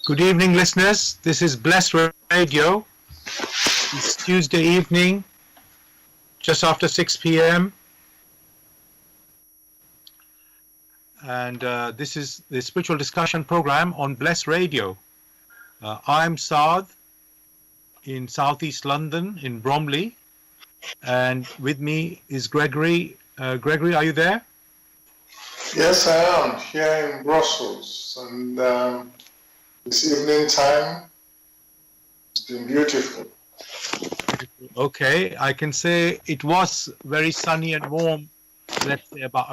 Good evening, listeners. This is Blessradio. It's Tuesday evening, just after 6 p.m. And this is the spiritual discussion program on Bless Radio. I'm Saad in Southeast London, in Bromley. And with me is Gregory. Gregory, are you there? Yes, I am here in Brussels. And this evening time, it's been beautiful. Okay, I can say it was very sunny and warm, let's say about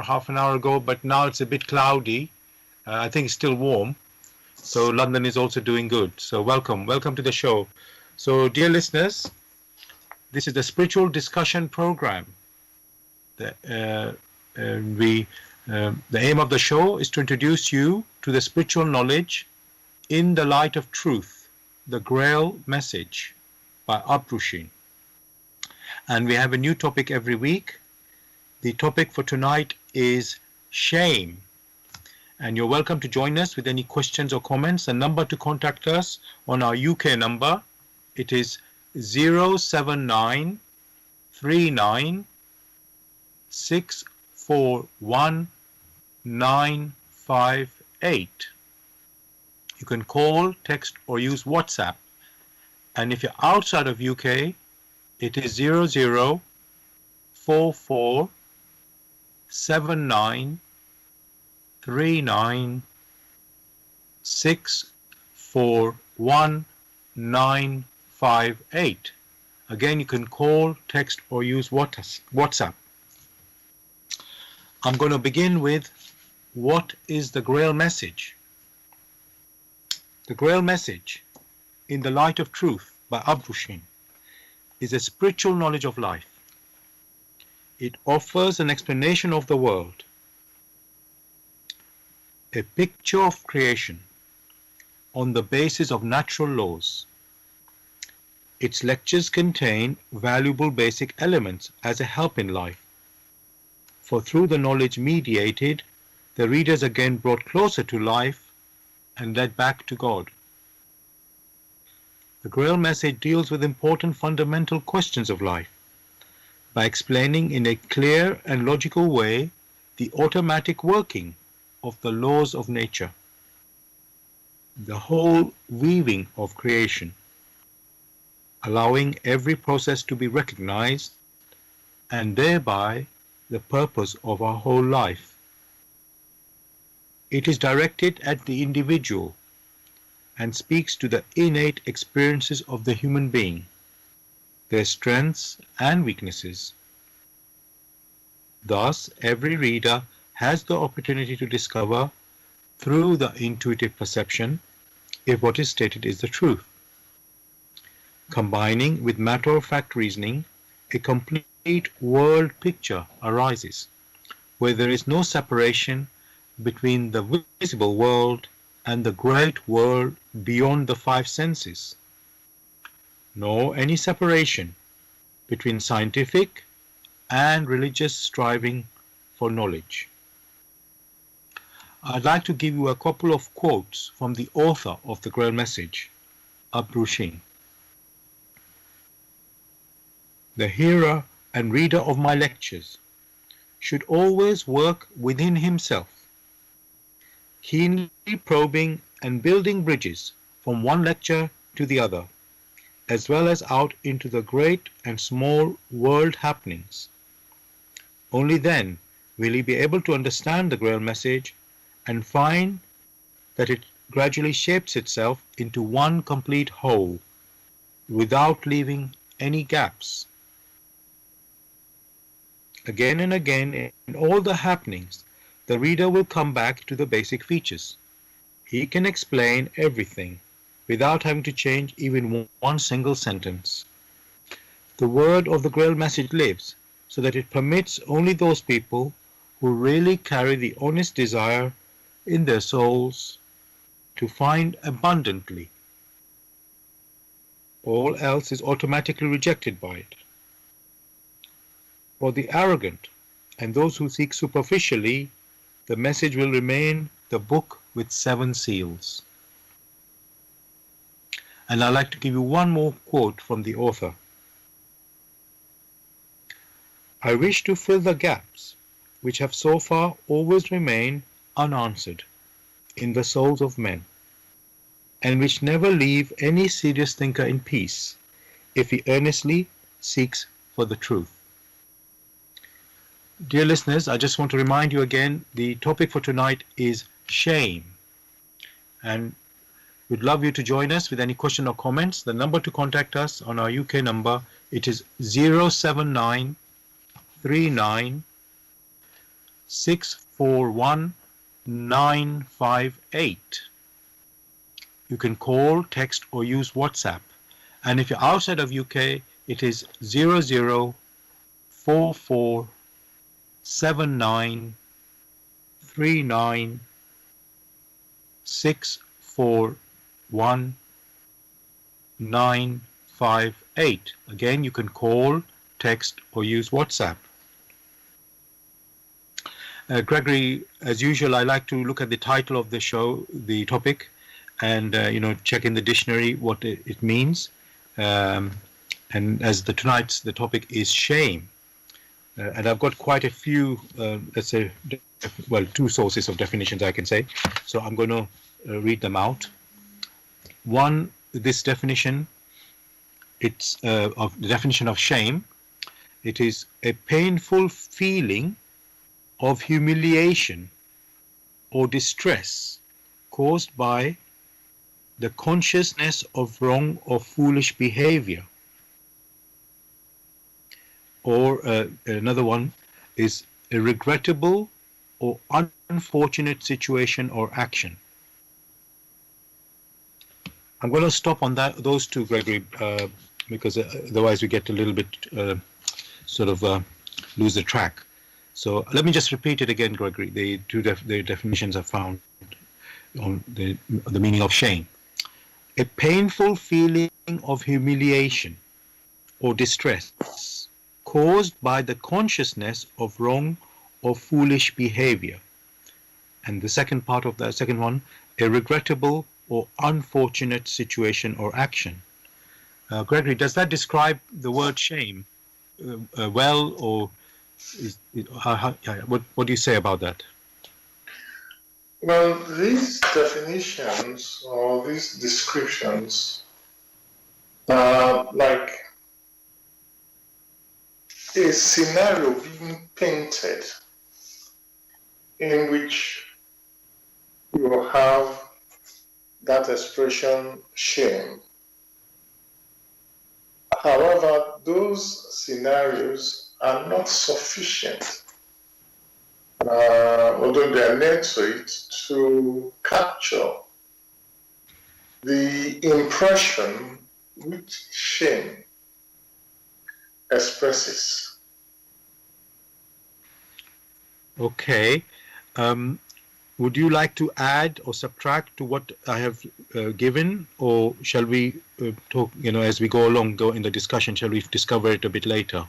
half an hour ago, but now it's a bit cloudy. I think it's still warm. So London is also doing good. So welcome to the show. So dear listeners, this is the spiritual discussion program. The aim of the show is to introduce you to the spiritual knowledge in the light of truth, the Grail Message by Abrushin. And we have a new topic every week. The topic for tonight is shame. And you're welcome to join us with any questions or comments. The number to contact us on our UK number, it is 079 39 641 958. You can call, text or use WhatsApp. And if you're outside of UK, it is 0044 79 39 641 958. Again, you can call, text or use WhatsApp. I'm going to begin with what is the Grail Message? The Grail Message in the Light of Truth by Abrushin is a spiritual knowledge of life. It offers an explanation of the world, a picture of creation on the basis of natural laws. Its lectures contain valuable basic elements as a help in life, for through the knowledge mediated, the reader is again brought closer to life and led back to God. The Grail Message deals with important fundamental questions of life by explaining in a clear and logical way the automatic working of the laws of nature, the whole weaving of creation, allowing every process to be recognized and thereby the purpose of our whole life. It is directed at the individual and speaks to the innate experiences of the human being, their strengths and weaknesses. Thus, every reader has the opportunity to discover through the intuitive perception if what is stated is the truth. Combining with matter-of-fact reasoning, a complete world picture arises, where there is no separation between the visible world and the great world beyond the five senses, nor any separation between scientific and religious striving for knowledge. I'd like to give you a couple of quotes from the author of the Grail Message, Abrushin. The hearer and reader of my lectures should always work within himself, keenly probing and building bridges from one lecture to the other, as well as out into the great and small world happenings. Only then will he be able to understand the Grail Message and find that it gradually shapes itself into one complete whole, without leaving any gaps. Again and again, in all the happenings, the reader will come back to the basic features. He can explain everything without having to change even one single sentence. The word of the Grail Message lives so that it permits only those people who really carry the honest desire in their souls to find abundantly. All else is automatically rejected by it. For the arrogant and those who seek superficially, the message will remain the book with 7 seals. And I'd like to give you one more quote from the author. I wish to fill the gaps which have so far always remained unanswered in the souls of men, and which never leave any serious thinker in peace if he earnestly seeks for the truth. Dear listeners, I just want to remind you again, the topic for tonight is shame. And we'd love you to join us with any question or comments. The number to contact us on our UK number, it is 079 39 641 958. You can call, text or use WhatsApp. And if you're outside of UK, it is 0044 79 39 641 958. Again, you can call, text or use WhatsApp. Gregory, as usual, I like to look at the title of the show, the topic, and check in the dictionary what it means. And as the topic is shame, and I've got quite a few, let's say, two sources of definitions I can say. So I'm going to read them out. One, this definition, it's of the definition of shame. It is a painful feeling of humiliation or distress caused by the consciousness of wrong or foolish behavior. Or another one is a regrettable or unfortunate situation or action. I'm going to stop on those two, Gregory, because otherwise we get a little bit lose the track. So let me just repeat it again, Gregory. The definitions I found on the meaning of shame. A painful feeling of humiliation or distress caused by the consciousness of wrong or foolish behavior. And the second part of the second one, a regrettable or unfortunate situation or action. Gregory, does that describe the word shame well, or what do you say about that? Well, these definitions or these descriptions are like a scenario being painted in which you have that expression shame. However, those scenarios are not sufficient, although they are near to it, to capture the impression which shame expresses. Okay. Would you like to add or subtract to what I have given, or shall we talk, as we go along, go in the discussion, shall we discover it a bit later?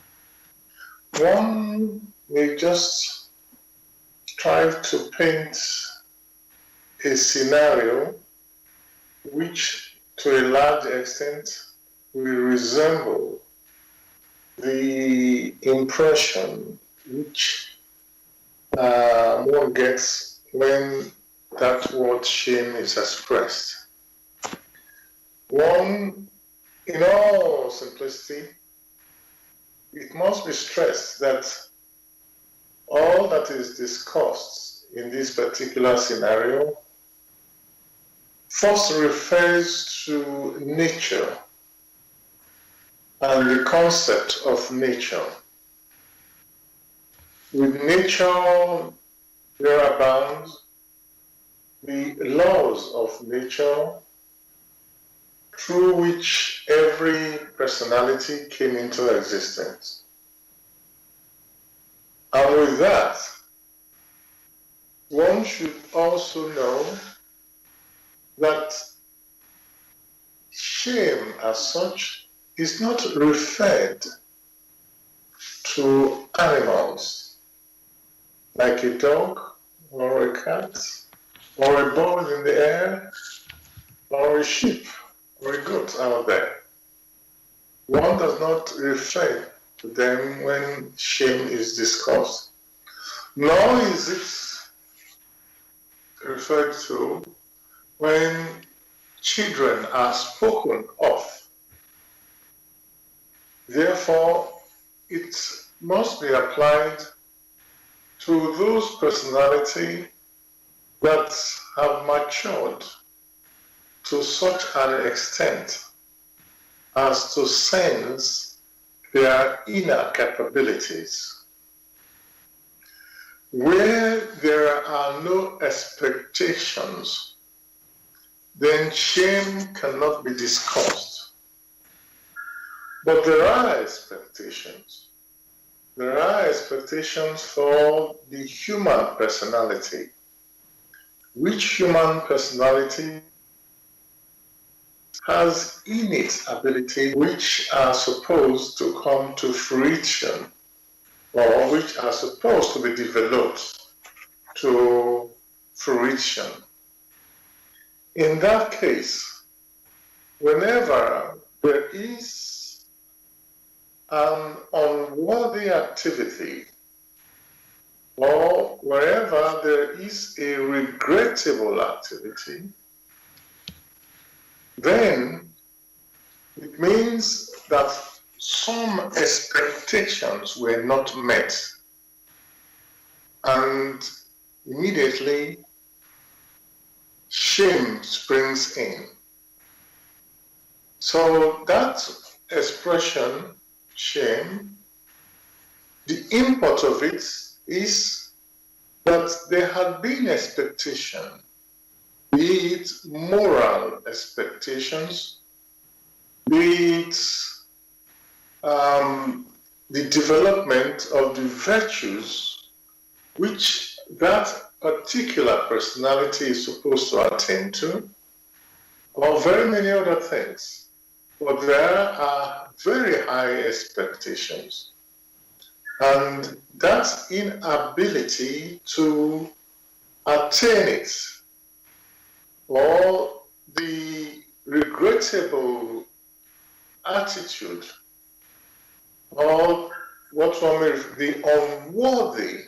One may just try to paint a scenario which, to a large extent, will resemble the impression which one gets when that word shame is expressed. One, in all simplicity, it must be stressed that all that is discussed in this particular scenario first refers to nature and the concept of nature. With nature, there abound the laws of nature through which every personality came into existence. And with that, one should also know that shame as such is not referred to animals like a dog or a cat or a bird in the air or a sheep good out there. One does not refer to them when shame is discussed, nor is it referred to when children are spoken of. Therefore, it must be applied to those personalities that have matured to such an extent as to sense their inner capabilities. Where there are no expectations, then shame cannot be discussed. But there are expectations. There are expectations for the human personality. Which human personality has innate ability which are supposed to come to fruition, or which are supposed to be developed to fruition. In that case, whenever there is an unworthy activity, or wherever there is a regrettable activity, then it means that some expectations were not met, and immediately shame springs in. So that expression, shame, the import of it is that there had been expectation, be it moral expectations, be it the development of the virtues which that particular personality is supposed to attend to, or very many other things. But there are very high expectations. And that inability to attain it, or the regrettable attitude, or what one may, the unworthy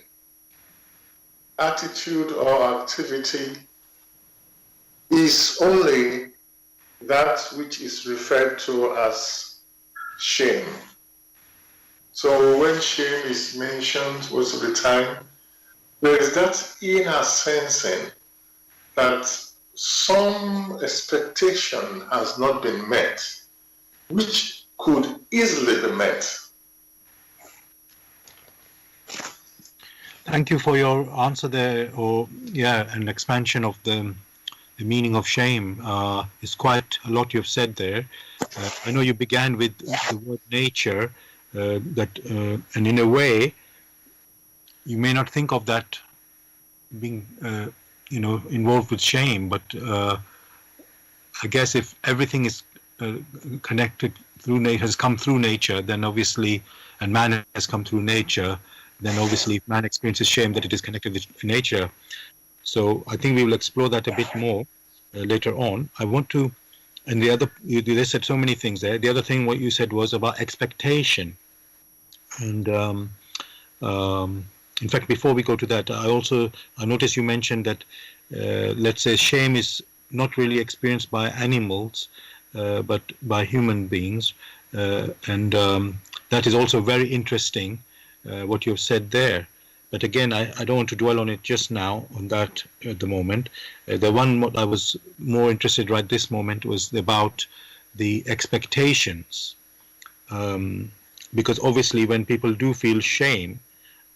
attitude or activity, is only that which is referred to as shame. So when shame is mentioned most of the time, there is that inner sensing that some expectation has not been met, which could easily be met. Thank you for your answer there, or an expansion of the meaning of shame. It's quite a lot you've said there. I know you began with the word nature, and in a way, you may not think of that being, involved with shame, but I guess if everything is connected through nature, has come through nature, then obviously, and man has come through nature, then obviously if man experiences shame, that it is connected with nature. So I think we will explore that a bit more later on. I want to, and they said so many things there. The other thing what you said was about expectation. And in fact, before we go to that, I noticed you mentioned that, let's say, shame is not really experienced by animals, but by human beings. And that is also very interesting, what you've said there. But again, I don't want to dwell on it just now, on that at the moment. The one what I was more interested right this moment was about the expectations. Because obviously when people do feel shame,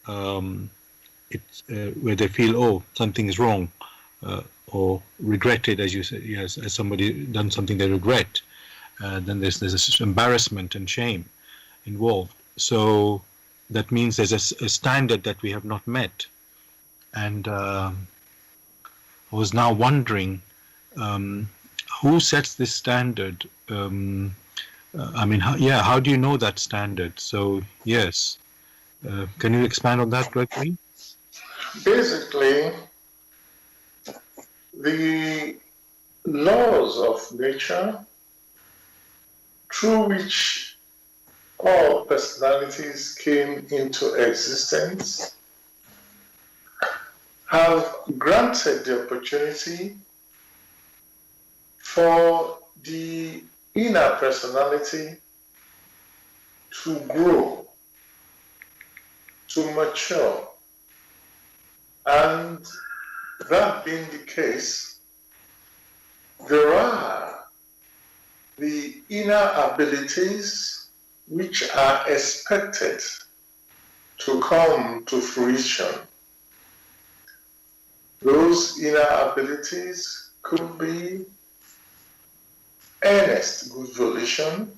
it's where they feel, oh, something is wrong, or regretted, as you said, yes, as somebody done something they regret, then there's this embarrassment and shame involved. So that means there's a standard that we have not met. And I was now wondering, who sets this standard? How do you know that standard? So, yes. Can you expand on that, Gregory? Basically, the laws of nature through which all personalities came into existence, have granted the opportunity for the inner personality to grow, to mature. And that being the case, there are the inner abilities which are expected to come to fruition. Those inner abilities could be earnest good volition,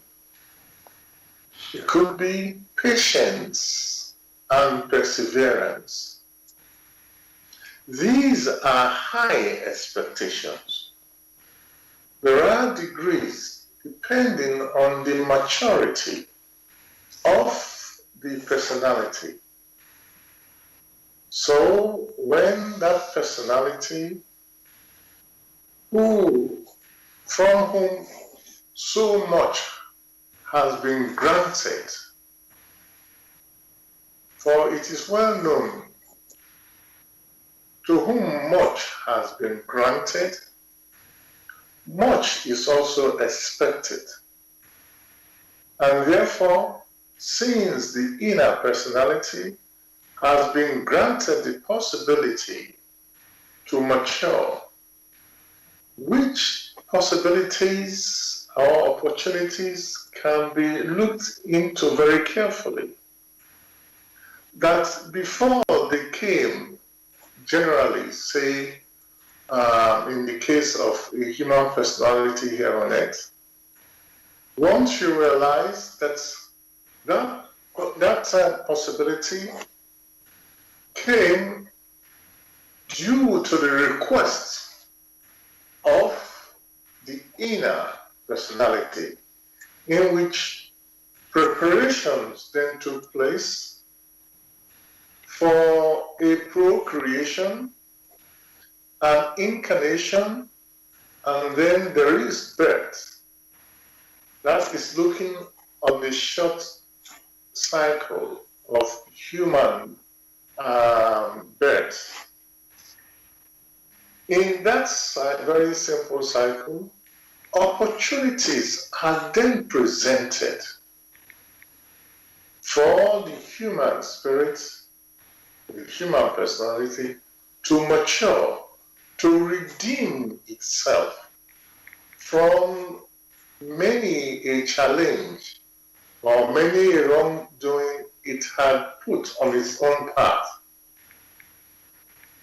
it could be patience and perseverance. These are high expectations. There are degrees depending on the maturity of the personality. So when that personality from whom so much has been granted, for it is well known, to whom much has been granted, much is also expected. And therefore, since the inner personality has been granted the possibility to mature, which possibilities or opportunities can be looked into very carefully? That before they came, generally, say, in the case of a human personality here on earth, once you realize that that possibility came due to the request of the inner personality, in which preparations then took place for a procreation, an incarnation, and then there is birth. That is looking on the short cycle of human birth. In that very simple cycle, opportunities are then presented for the human spirit, the human personality, to mature, to redeem itself from many a challenge or many a wrongdoing it had put on its own path.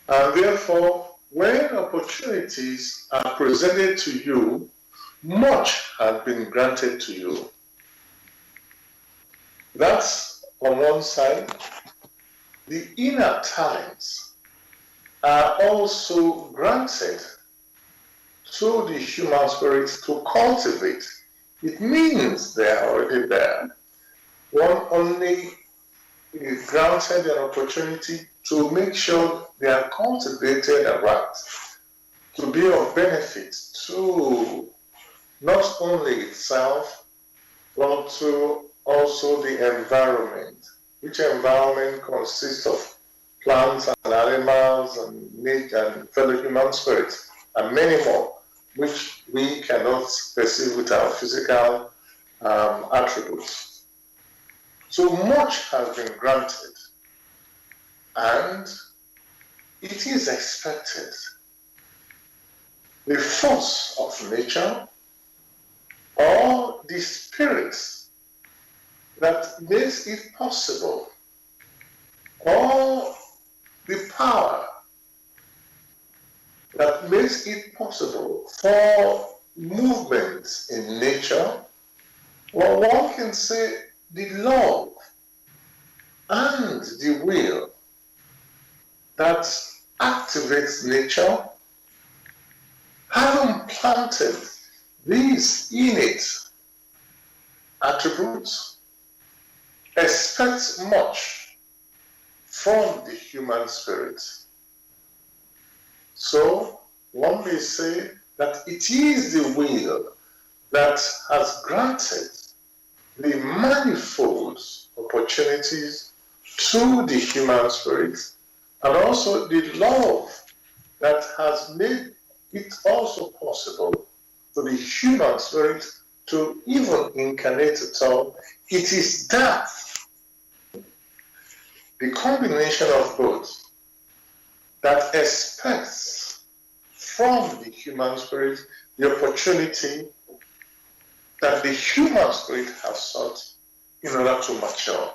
And therefore, when opportunities are presented to you, much has been granted to you. That's on one side. The inner talents are also granted to the human spirit to cultivate. It means they are already there. One only is granted an opportunity to make sure they are cultivated aright, to be of benefit to not only itself, but to also the environment, which environment consists of plants and animals and nature and fellow human spirits, and many more, which we cannot perceive with our physical attributes. So much has been granted, and it is expected. The force of nature or the spirits that makes it possible, or the power that makes it possible for movements in nature, or one can say the love and the will that activates nature, having planted these innate attributes, expects much from the human spirit. So one may say that it is the will that has granted the manifold opportunities to the human spirit, and also the love that has made it also possible for the human spirit to even incarnate at all. It is that, the combination of both, that expects from the human spirit the opportunity that the human spirit has sought in order to mature.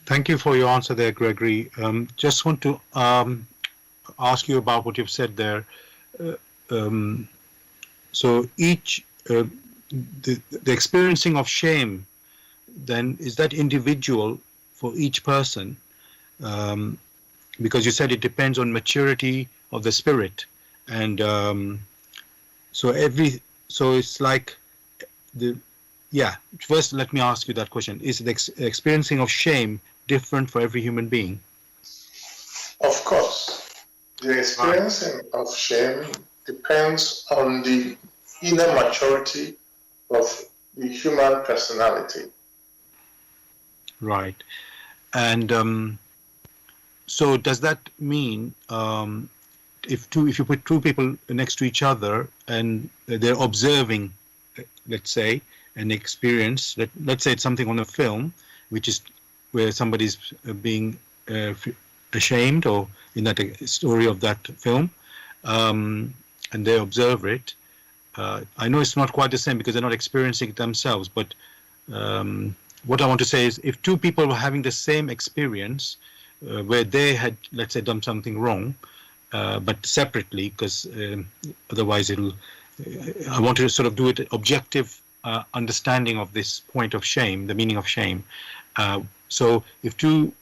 Thank you for your answer there, Gregory. Just want to ask you about what you've said there. So each, the experiencing of shame, then is that individual for each person? Because you said it depends on maturity of the spirit, and so it's like first let me ask you that question. Is the experiencing of shame different for every human being? Of course, the experiencing of shame depends on the inner maturity of the human personality. Right. And so does that mean if you put two people next to each other and they're observing, let's say, an experience, let's say it's something on a film, which is where somebody's being ashamed, or in that story of that film, and they observe it. I know it's not quite the same because they're not experiencing it themselves, but what I want to say is, if two people were having the same experience, where they had, let's say, done something wrong, but separately, because otherwise I want to sort of do it objective understanding of this point of shame, the meaning of shame. So if two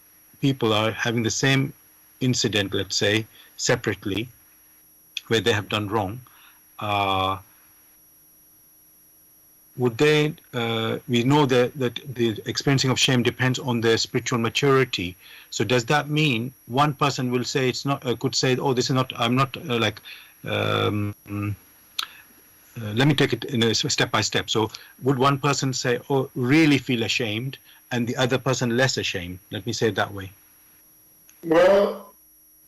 people are having the same incident, let's say, separately, where they have done wrong, would they, we know that the experiencing of shame depends on their spiritual maturity. So does that mean one person will say it's not, could say, oh, this is not, I'm not let me take it in a step by step. So would one person say, oh, really feel ashamed, and the other person less ashamed? Let me say it that way. Well,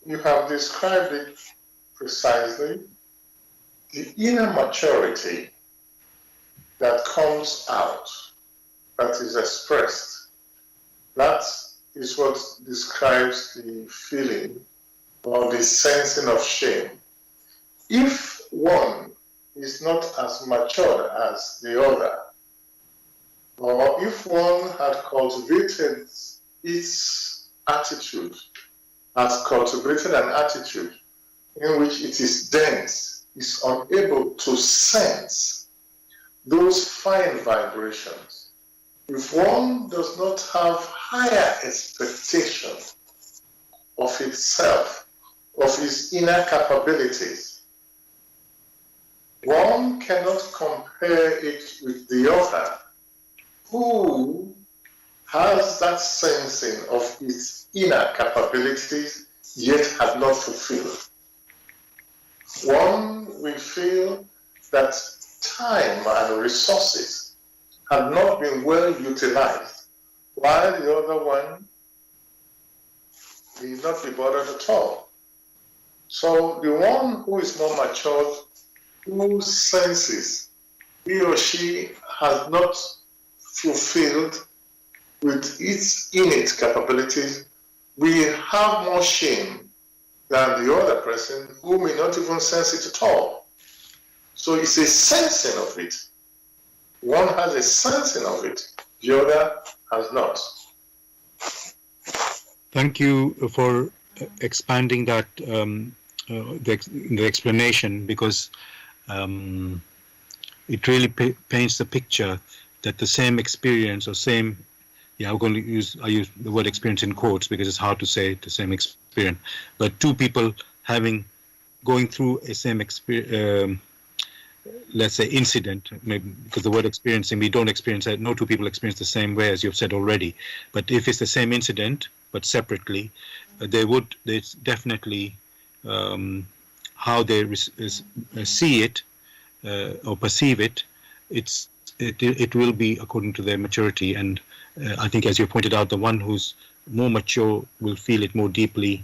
you have described it precisely. The inner maturity that comes out, that is expressed, that is what describes the feeling or the sensing of shame. If one is not as mature as the other, or if one had cultivated its attitude, has cultivated an attitude in which it is dense, is unable to sense those fine vibrations. If one does not have higher expectation of itself, of its inner capabilities, one cannot compare it with the other who has that sensing of its inner capabilities yet had not fulfilled. One will feel that time and resources had not been well utilized, while the other one will not be bothered at all. So the one who is more matured, who senses he or she has not fulfilled with its innate capabilities, will have more shame than the other person who may not even sense it at all. So it's a sensing of it. One has a sensing of it, the other has not. Thank you for expanding that, the explanation, because it really paints the picture that the same experience or same, I'm going to use the word experience in quotes because it's hard to say the same experience, but two people going through a same experience, let's say incident, maybe, because the word experiencing, we don't experience that, no two people experience the same way, as you've said already. But if it's the same incident but separately, there's definitely how they see it or perceive it it will be according to their maturity. And I think, as you pointed out, the one who's more mature will feel it more deeply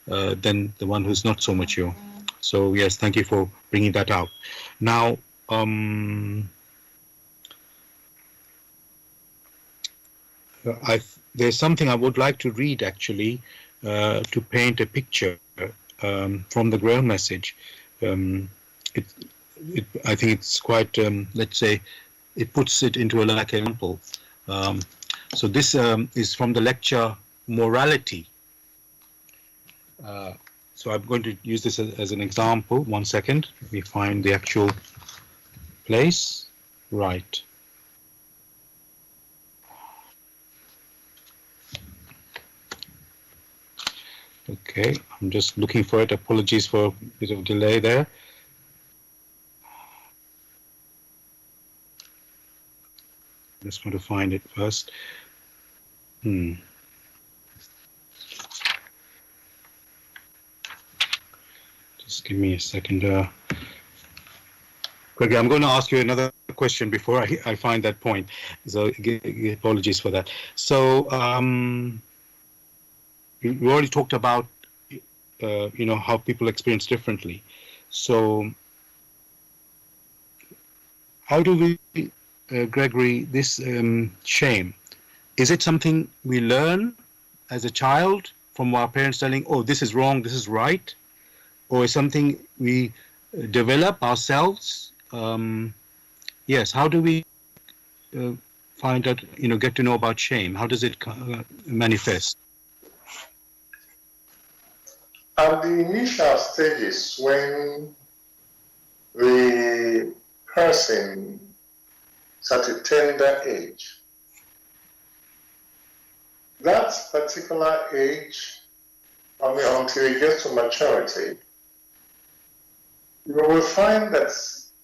than the one who's not so mature. So yes, thank you for bringing that out. Now, there's something I would like to read actually to paint a picture from the Grail Message. It, I think it's quite, let's say, it puts it into a like example. So this is from the lecture Morality. So I'm going to use this as an example. 1 second. Let me find the actual place. Right. Okay, I'm just looking for it. Apologies for a bit of delay there. I just want to find it first. Just give me a second. Gregory, I'm going to ask you another question before I find that point. So apologies for that. So you already talked about how people experience differently. So how do we, Gregory, this shame, is it something we learn as a child from our parents telling, oh, this is wrong, this is right? Or is something we develop ourselves? Yes, how do we find out, get to know about shame? How does it manifest? At the initial stages, when the person is at a tender age, that particular age, until it gets to maturity, you will find that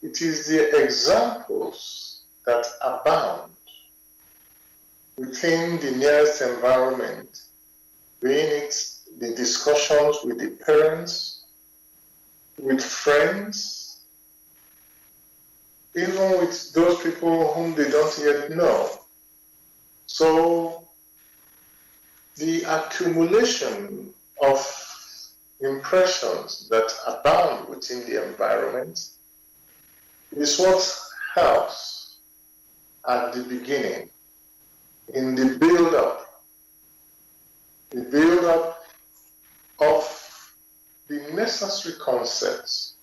it is the examples that abound within the nearest environment, being it the discussions with the parents, with friends, even with those people whom they don't yet know. So the accumulation of impressions that abound within the environment is what helps at the beginning, in the build-up of the necessary concepts,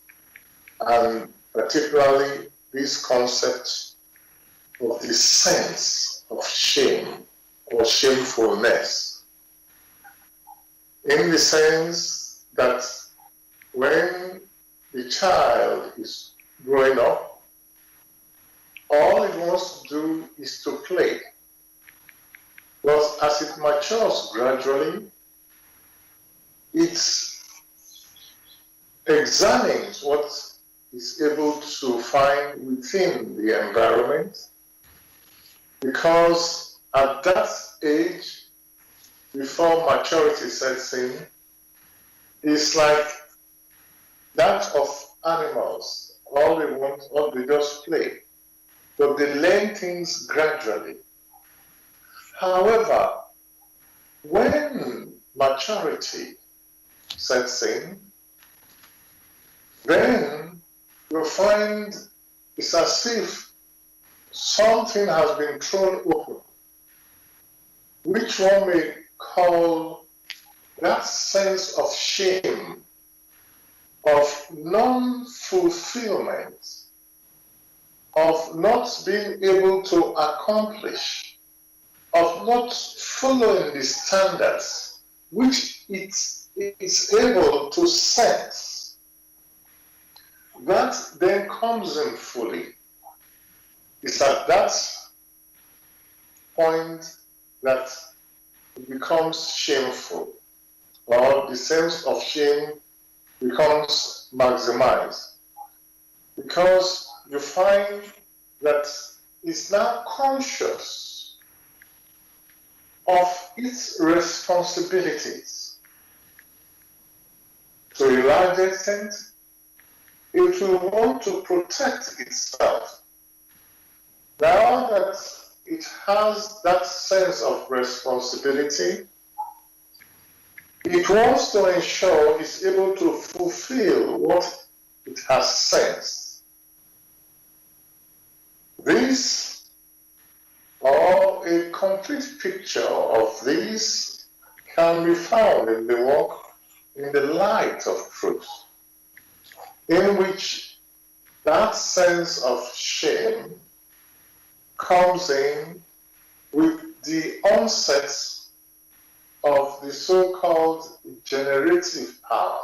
and particularly these concepts of the sense of shame or shamefulness, in the sense that when the child is growing up, all it wants to do is to play. But as it matures gradually, it examines what is able to find within the environment, because at that age, before maturity sets in, it's like that of animals. All they just play. But they learn things gradually. However, when maturity sets in, then you'll find it's as if something has been thrown open, which one may call that sense of shame, of non-fulfillment, of not being able to accomplish, of not following the standards which it is able to sense. That then comes in fully. It's at that point that it becomes shameful, or the sense of shame becomes maximized, because you find that it's now conscious of its responsibilities. To a large extent, it will want to protect itself Now that it has that sense of responsibility, it wants to ensure it's able to fulfill what it has sensed. This, or a complete picture of this, can be found in the work In the Light of Truth, in which that sense of shame comes in with the onset of the so-called generative power.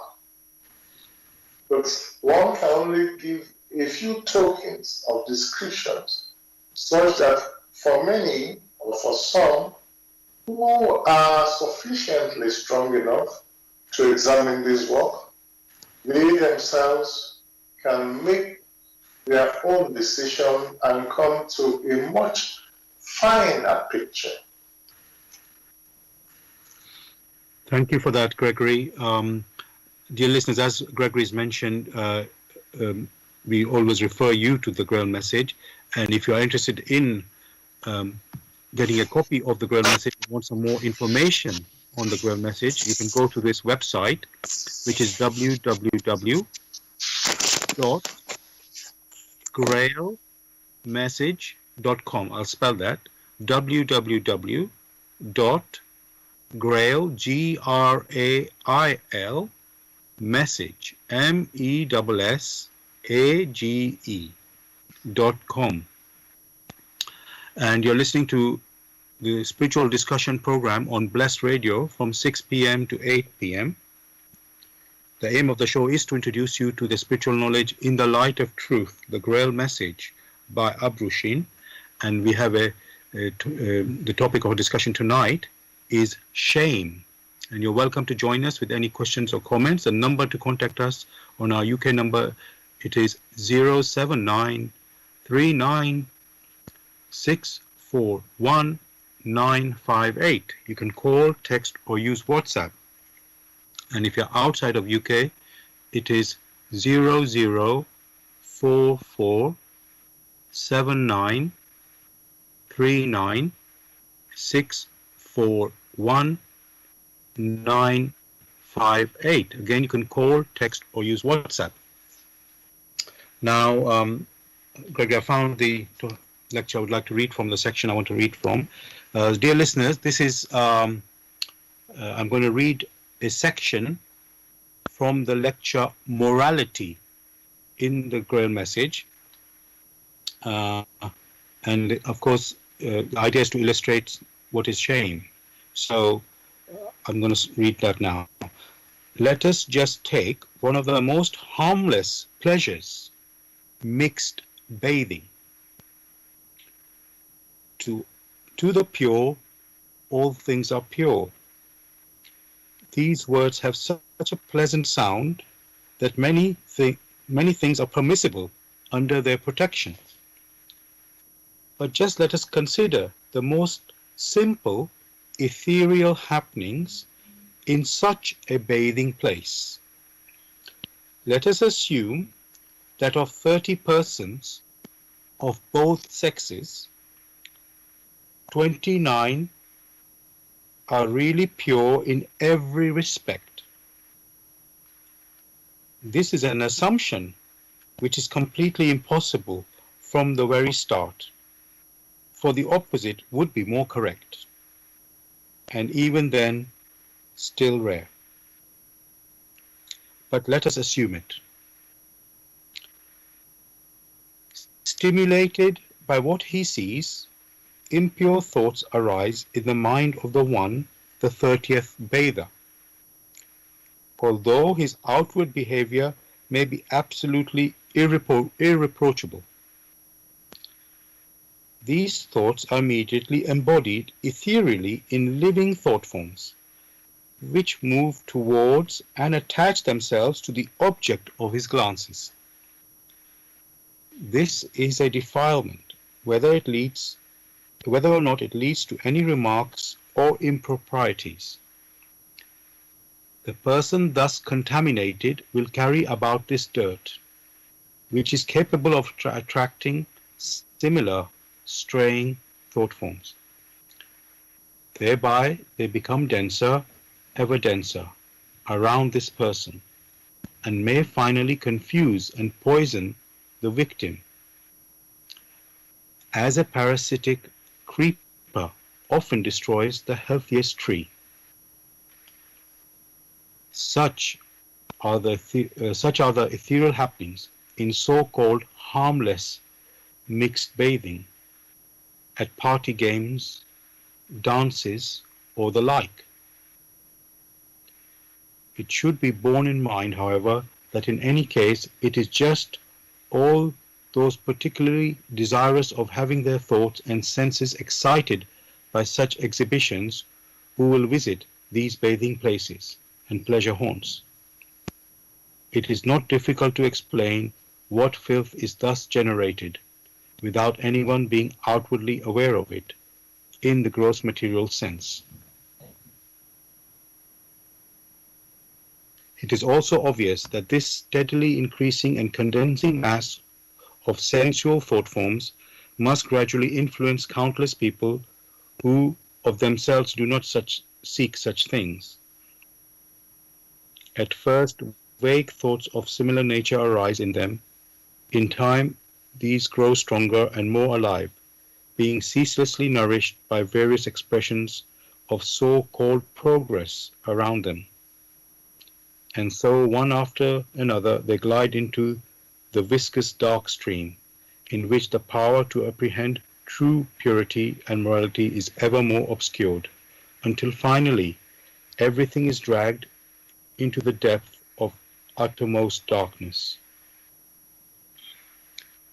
But one can only give a few tokens of descriptions, such that for many, or for some, who are sufficiently strong enough to examine this work, they themselves can make their own decision and come to a much finer picture. Thank you for that, Gregory. Dear listeners, as Gregory's mentioned, we always refer you to the Grail Message. And if you are interested in getting a copy of the Grail Message and want some more information on the Grail Message, you can go to this website, which is www.grailmessage.com. I'll spell that, www.grail, Grail, message, MESSAGE.com. And you're listening to the spiritual discussion program on Blessed Radio from 6 p.m. to 8 p.m. The aim of the show is to introduce you to the spiritual knowledge in the light of truth, the Grail Message by Abrushin. And we have the topic of discussion tonight is shame. And you're welcome to join us with any questions or comments. The number to contact us on our UK number, it is 07939641958. You can call, text, or use WhatsApp. And if you're outside of UK, it is 00447939641958. Again, you can call, text, or use WhatsApp. Now, Greg, I found the lecture I would like to read from, the section I want to read from. Dear listeners, this is, I'm going to read a section from the lecture Morality in the Grail Message. And of course, the idea is to illustrate what is shame. So I'm going to read that now. Let us just take one of the most harmless pleasures, mixed bathing. To the pure, all things are pure. These words have such a pleasant sound that many things are permissible under their protection. But just let us consider the most simple, ethereal happenings in such a bathing place. Let us assume that of 30 persons of both sexes, 29 are really pure in every respect. This is an assumption which is completely impossible from the very start, for the opposite would be more correct, and even then, still rare. But let us assume it. Stimulated by what he sees, impure thoughts arise in the mind of the 30th bather. Although his outward behavior may be absolutely irreproachable, these thoughts are immediately embodied ethereally in living thought forms, which move towards and attach themselves to the object of his glances. This is a defilement, whether or not it leads to any remarks or improprieties. The person thus contaminated will carry about this dirt, which is capable of attracting similar straying thought forms. Thereby they become denser, ever denser, around this person, and may finally confuse and poison the victim. As a parasitic creeper often destroys the healthiest tree. Such are the ethereal happenings in so-called harmless mixed bathing, at party games, dances, or the like. It should be borne in mind, however, that in any case it is just all those particularly desirous of having their thoughts and senses excited by such exhibitions who will visit these bathing places and pleasure haunts. It is not difficult to explain what filth is thus generated, without anyone being outwardly aware of it, in the gross material sense. It is also obvious that this steadily increasing and condensing mass of sensual thought forms must gradually influence countless people who of themselves do not seek such things. At first, vague thoughts of similar nature arise in them. In time, these grow stronger and more alive, being ceaselessly nourished by various expressions of so-called progress around them. And so, one after another, they glide into the viscous dark stream, in which the power to apprehend true purity and morality is ever more obscured, until finally everything is dragged into the depth of uttermost darkness.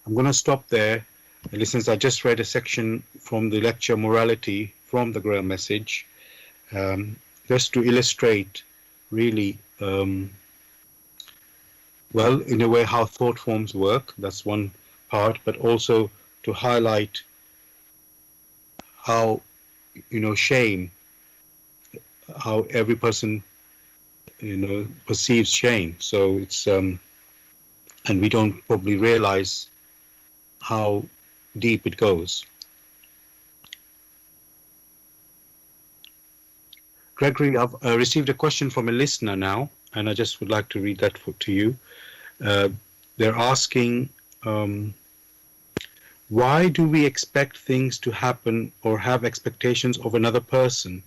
I'm going to stop there. Listeners, I just read a section from the lecture Morality from the Grail Message, just to illustrate really, well, in a way, how thought forms work. That's one part, but also to highlight how, shame, how every person, perceives shame. So it's, and we don't probably realize how deep it goes. Gregory, I've received a question from a listener now, and I just would like to read that to you. They're asking, why do we expect things to happen or have expectations of another person?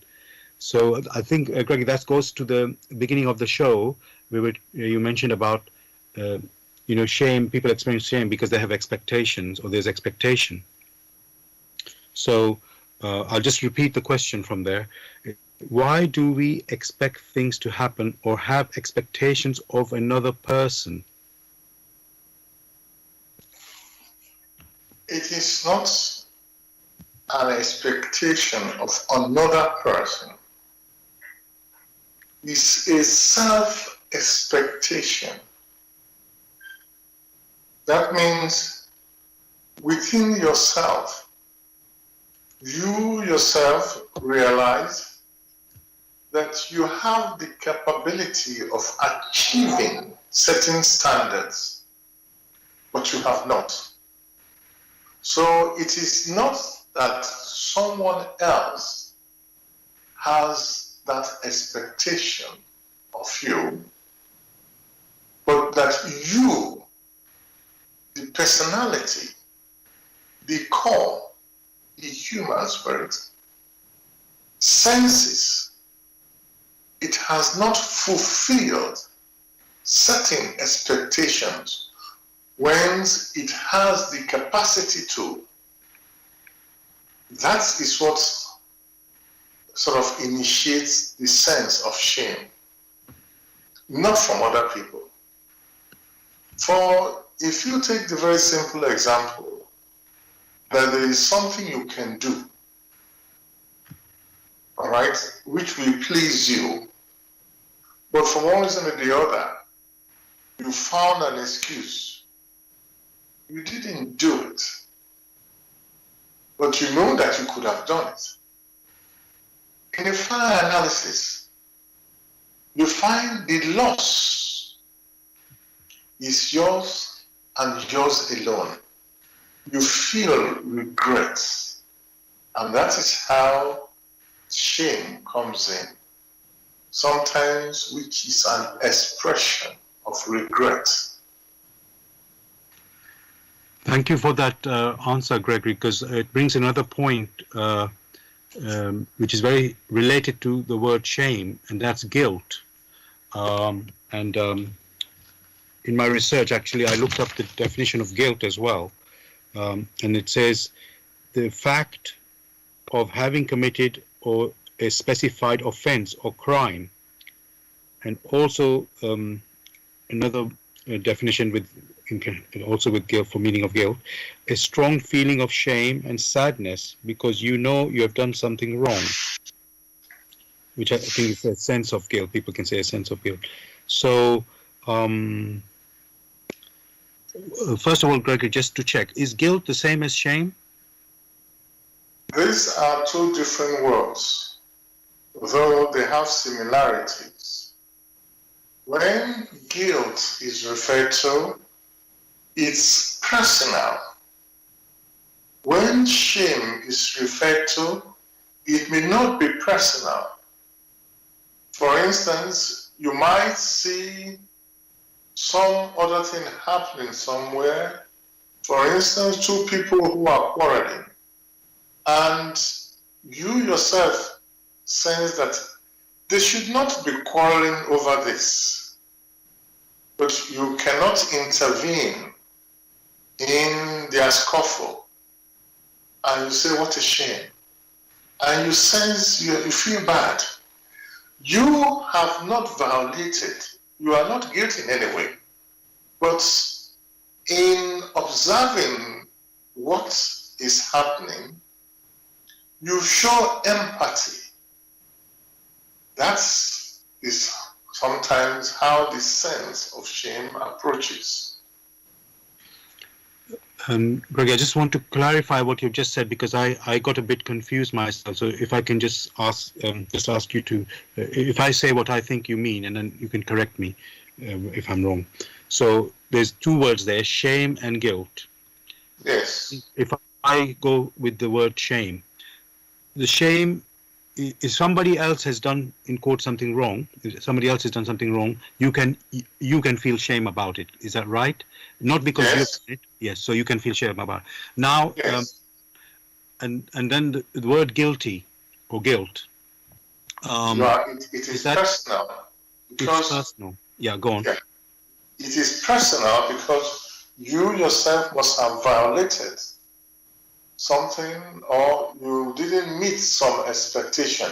So I think, Gregory, that goes to the beginning of the show, where you mentioned about shame. People experience shame because they have expectations, or there's expectation. So I'll just repeat the question from there. Why do we expect things to happen or have expectations of another person? It is not an expectation of another person. It's a self-expectation. That means within yourself, you yourself realize that you have the capability of achieving certain standards, but you have not. So it is not that someone else has that expectation of you, but that you, the personality, the core, the human spirit, senses it has not fulfilled certain expectations whence it has the capacity to. That is what sort of initiates the sense of shame, not from other people. For if you take the very simple example that there is something you can do, all right, which will please you, but for one reason or the other, you found an excuse. You didn't do it, but you know that you could have done it. In a final analysis, you find the loss is yours and yours alone. you feel regret. And that is how shame comes in. Sometimes which is an expression of regret. Thank you for that answer, Gregory, because it brings another point which is very related to the word shame, and that's guilt. And in my research, actually, I looked up the definition of guilt as well. And it says the fact of having committed or a specified offense or crime. And also another definition with also with guilt, for meaning of guilt, a strong feeling of shame and sadness because you know you have done something wrong, which I think is a sense of guilt. People can say a sense of guilt. So first of all, Gregory, just to check, is guilt the same as shame? These are two different words, though they have similarities. When guilt is referred to, it's personal. When shame is referred to, it may not be personal. For instance, you might see some other thing happening somewhere. For instance, two people who are quarreling, and you yourself sense that they should not be quarreling over this, but you cannot intervene in their scuffle, and you say, what a shame, and you sense, you feel bad. You have not violated, you are not guilty in any way, but in observing what is happening, you show empathy. That is sometimes how the sense of shame approaches. Greg, I just want to clarify what you just said, because I got a bit confused myself. So if I can just ask you to, if I say what I think you mean, and then you can correct me if I'm wrong. So there's two words there, shame and guilt. Yes. If I go with the word shame, the shame is somebody else has done, in quote, something wrong. If somebody else has done something wrong, you can feel shame about it. Is that right? Not because Yes. you've done it. Yes. So you can feel shame about it. Now, Yes. and then the word guilty or guilt. It is personal. Because, it's personal. Yeah, go on. Yeah, it is personal because you yourself must have violated something, or you didn't meet some expectation.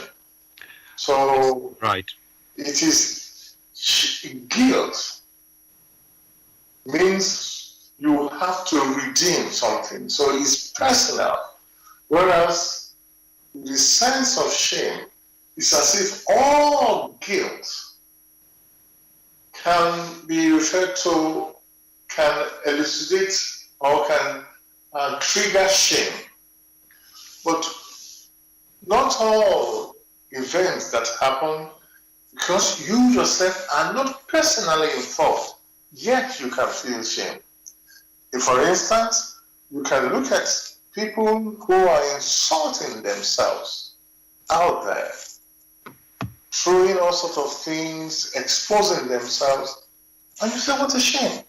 So right, it is guilt means you have to redeem something. So it's personal. Whereas the sense of shame is as if all guilt can be referred to, can elucidate or can trigger shame. But not all events that happen, because you yourself are not personally involved, yet you can feel shame. If, for instance, you can look at people who are insulting themselves out there, throwing all sorts of things, exposing themselves, and you say, what a shame.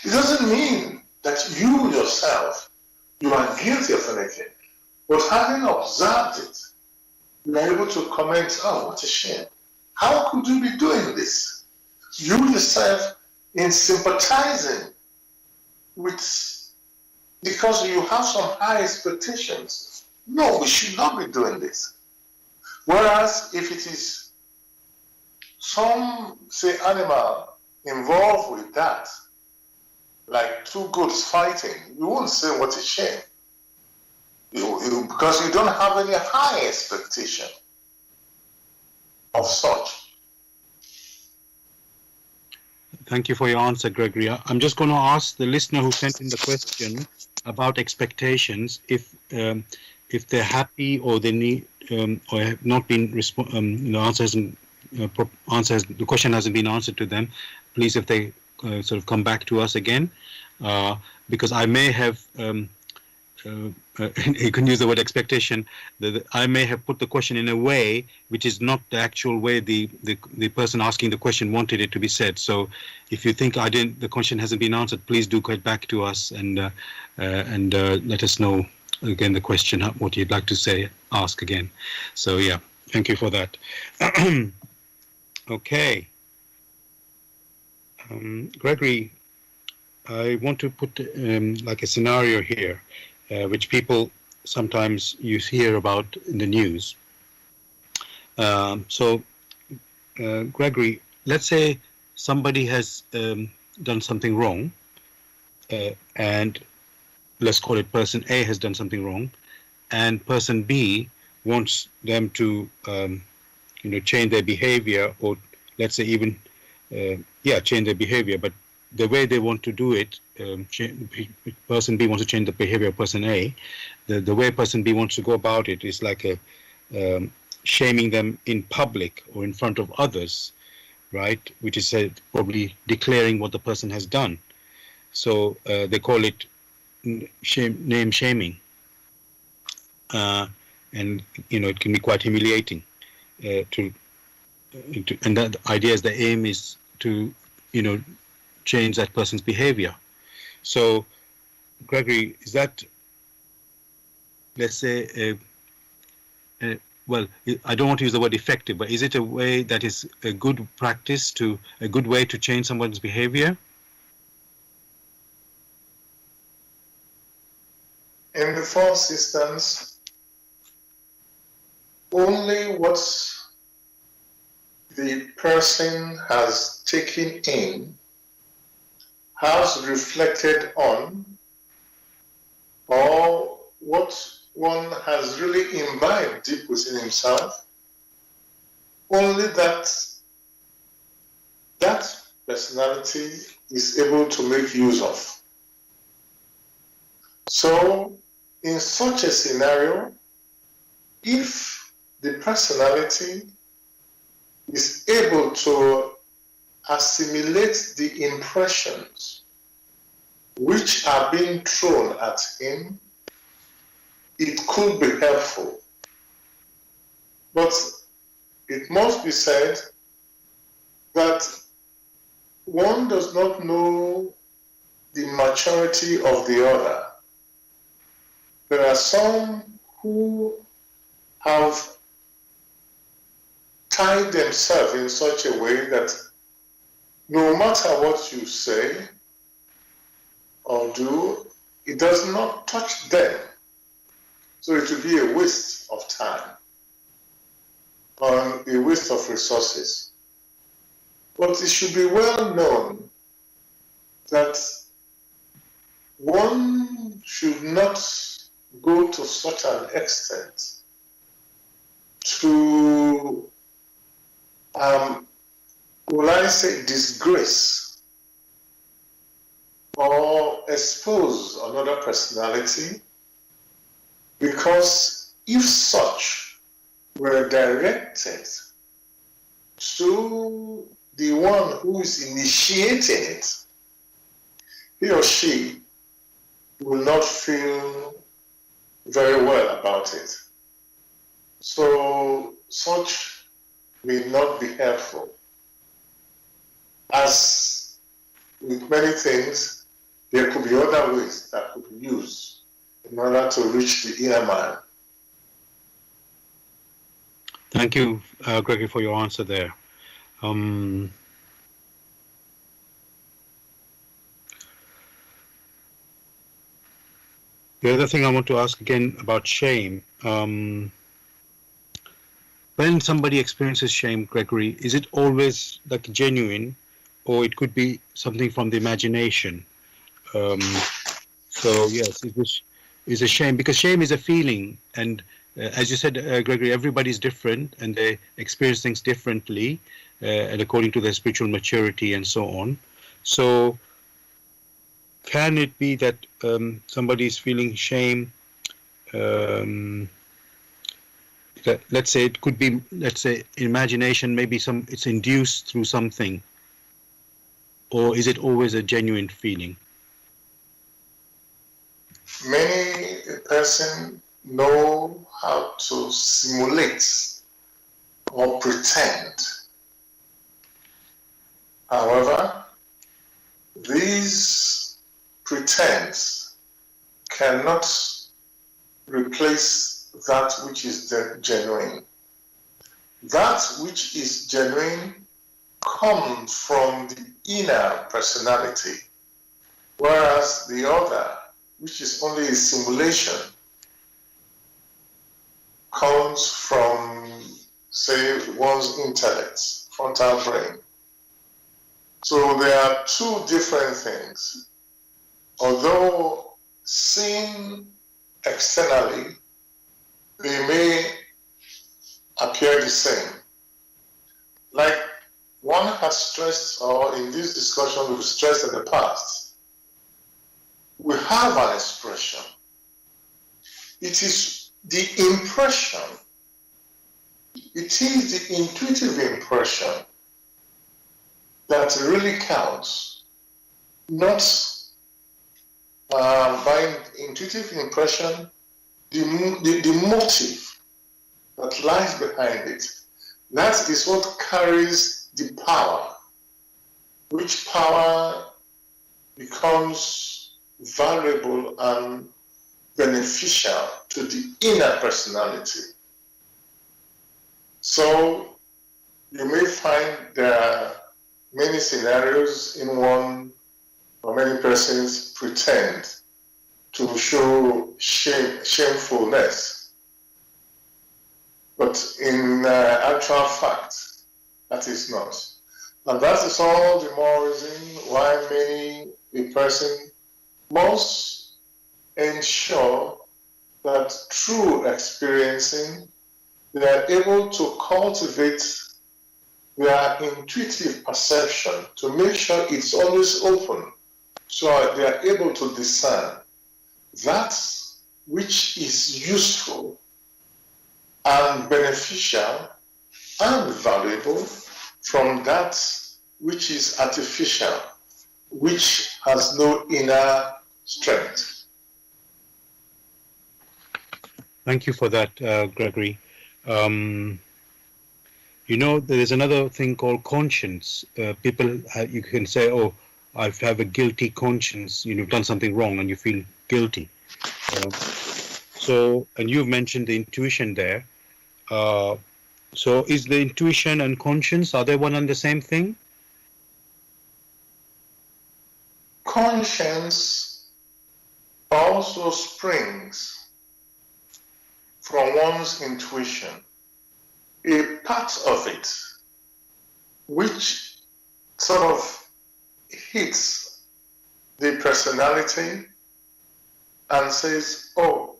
It doesn't mean that you yourself, you are guilty of anything, but having observed it, you are able to comment, oh, what a shame. How could you be doing this? You yourself, in sympathizing with, because you have some high expectations. No, we should not be doing this. Whereas if it is some, say, animal involved with that, like two goats fighting, you won't say what a shame. Because you don't have any high expectation of such. Thank you for your answer, Gregory. I'm just going to ask the listener who sent in the question about expectations, if they're happy or they need or have not been the question hasn't been answered to them. Please, if they sort of come back to us again. because I may have you can use the word expectation, that I may have put the question in a way which is not the actual way the person asking the question wanted it to be said. So if you think the question hasn't been answered, please do get back to us and let us know again the question, what you'd like to ask again. So yeah, thank you for that. Okay. Gregory, I want to put like a scenario here, which people sometimes you hear about in the news. So, Gregory, let's say somebody has done something wrong, and let's call it person A has done something wrong, and person B wants them to, change their behavior, or let's say even, change their behavior, but the way they want to do it, person B wants to change the behavior of person A. The way person B wants to go about it is like shaming them in public or in front of others, right? Which is probably declaring what the person has done. So they call it name shaming, and it can be quite humiliating. And that idea is the aim is to change that person's behavior. So, Gregory, is that, let's say, well, I don't want to use the word effective, but is it a way that is a good practice, a good way to change someone's behavior? In the first instance, only what the person has taken in, has reflected on, or what one has really imbibed deep within himself, only that personality is able to make use of. So, in such a scenario, if the personality is able to assimilate the impressions which are being thrown at him, it could be helpful. But it must be said that one does not know the maturity of the other. There are some who have tied themselves in such a way that no matter what you say or do, it does not touch them. So it will be a waste of time and a waste of resources. But it should be well known that one should not go to such an extent to, will I say, disgrace or expose another personality, because if such were directed to the one who is initiating it, he or she will not feel very well about it. So such may not be helpful. As with many things, there could be other ways that could be used in order to reach the inner man. Thank you, Gregory, for your answer there. The other thing I want to ask again about shame. When somebody experiences shame, Gregory, is it always like genuine, or it could be something from the imagination? So yes, it is a shame, because shame is a feeling, and as you said, Gregory, everybody's different and they experience things differently, and according to their spiritual maturity and so on. So can it be that somebody is feeling shame? That, let's say it could be, let's say, imagination, maybe it's induced through something, or is it always a genuine feeling? person know how to simulate or pretend. However, these pretense cannot replace that which is genuine. That which is genuine comes from the inner personality, whereas the other, which is only a simulation, comes from, say, one's intellect, frontal brain. So there are two different things. Although seen externally, they may appear the same. Like one has stressed, or in this discussion we've stressed in the past, we have an expression. It is the impression, it is the intuitive impression that really counts, not by intuitive impression, the motive that lies behind it. That is what carries the power, which power becomes valuable and beneficial to the inner personality. So you may find there are many scenarios in one, or many persons pretend to show shamefulness. But in actual fact, that is not. And that is all the more reason why a person must ensure that through experiencing, they are able to cultivate their intuitive perception to make sure it's always open, so they are able to discern that which is useful and beneficial and valuable from that which is artificial, which has no inner strength. Thank you for that, Gregory. You know, there is another thing called conscience. You can say, oh, I have a guilty conscience. You've done something wrong and you feel guilty. And you've mentioned the intuition there. So is the intuition and conscience, are they one and the same thing? Conscience also springs from one's intuition. A part of it which sort of hits the personality and says, oh,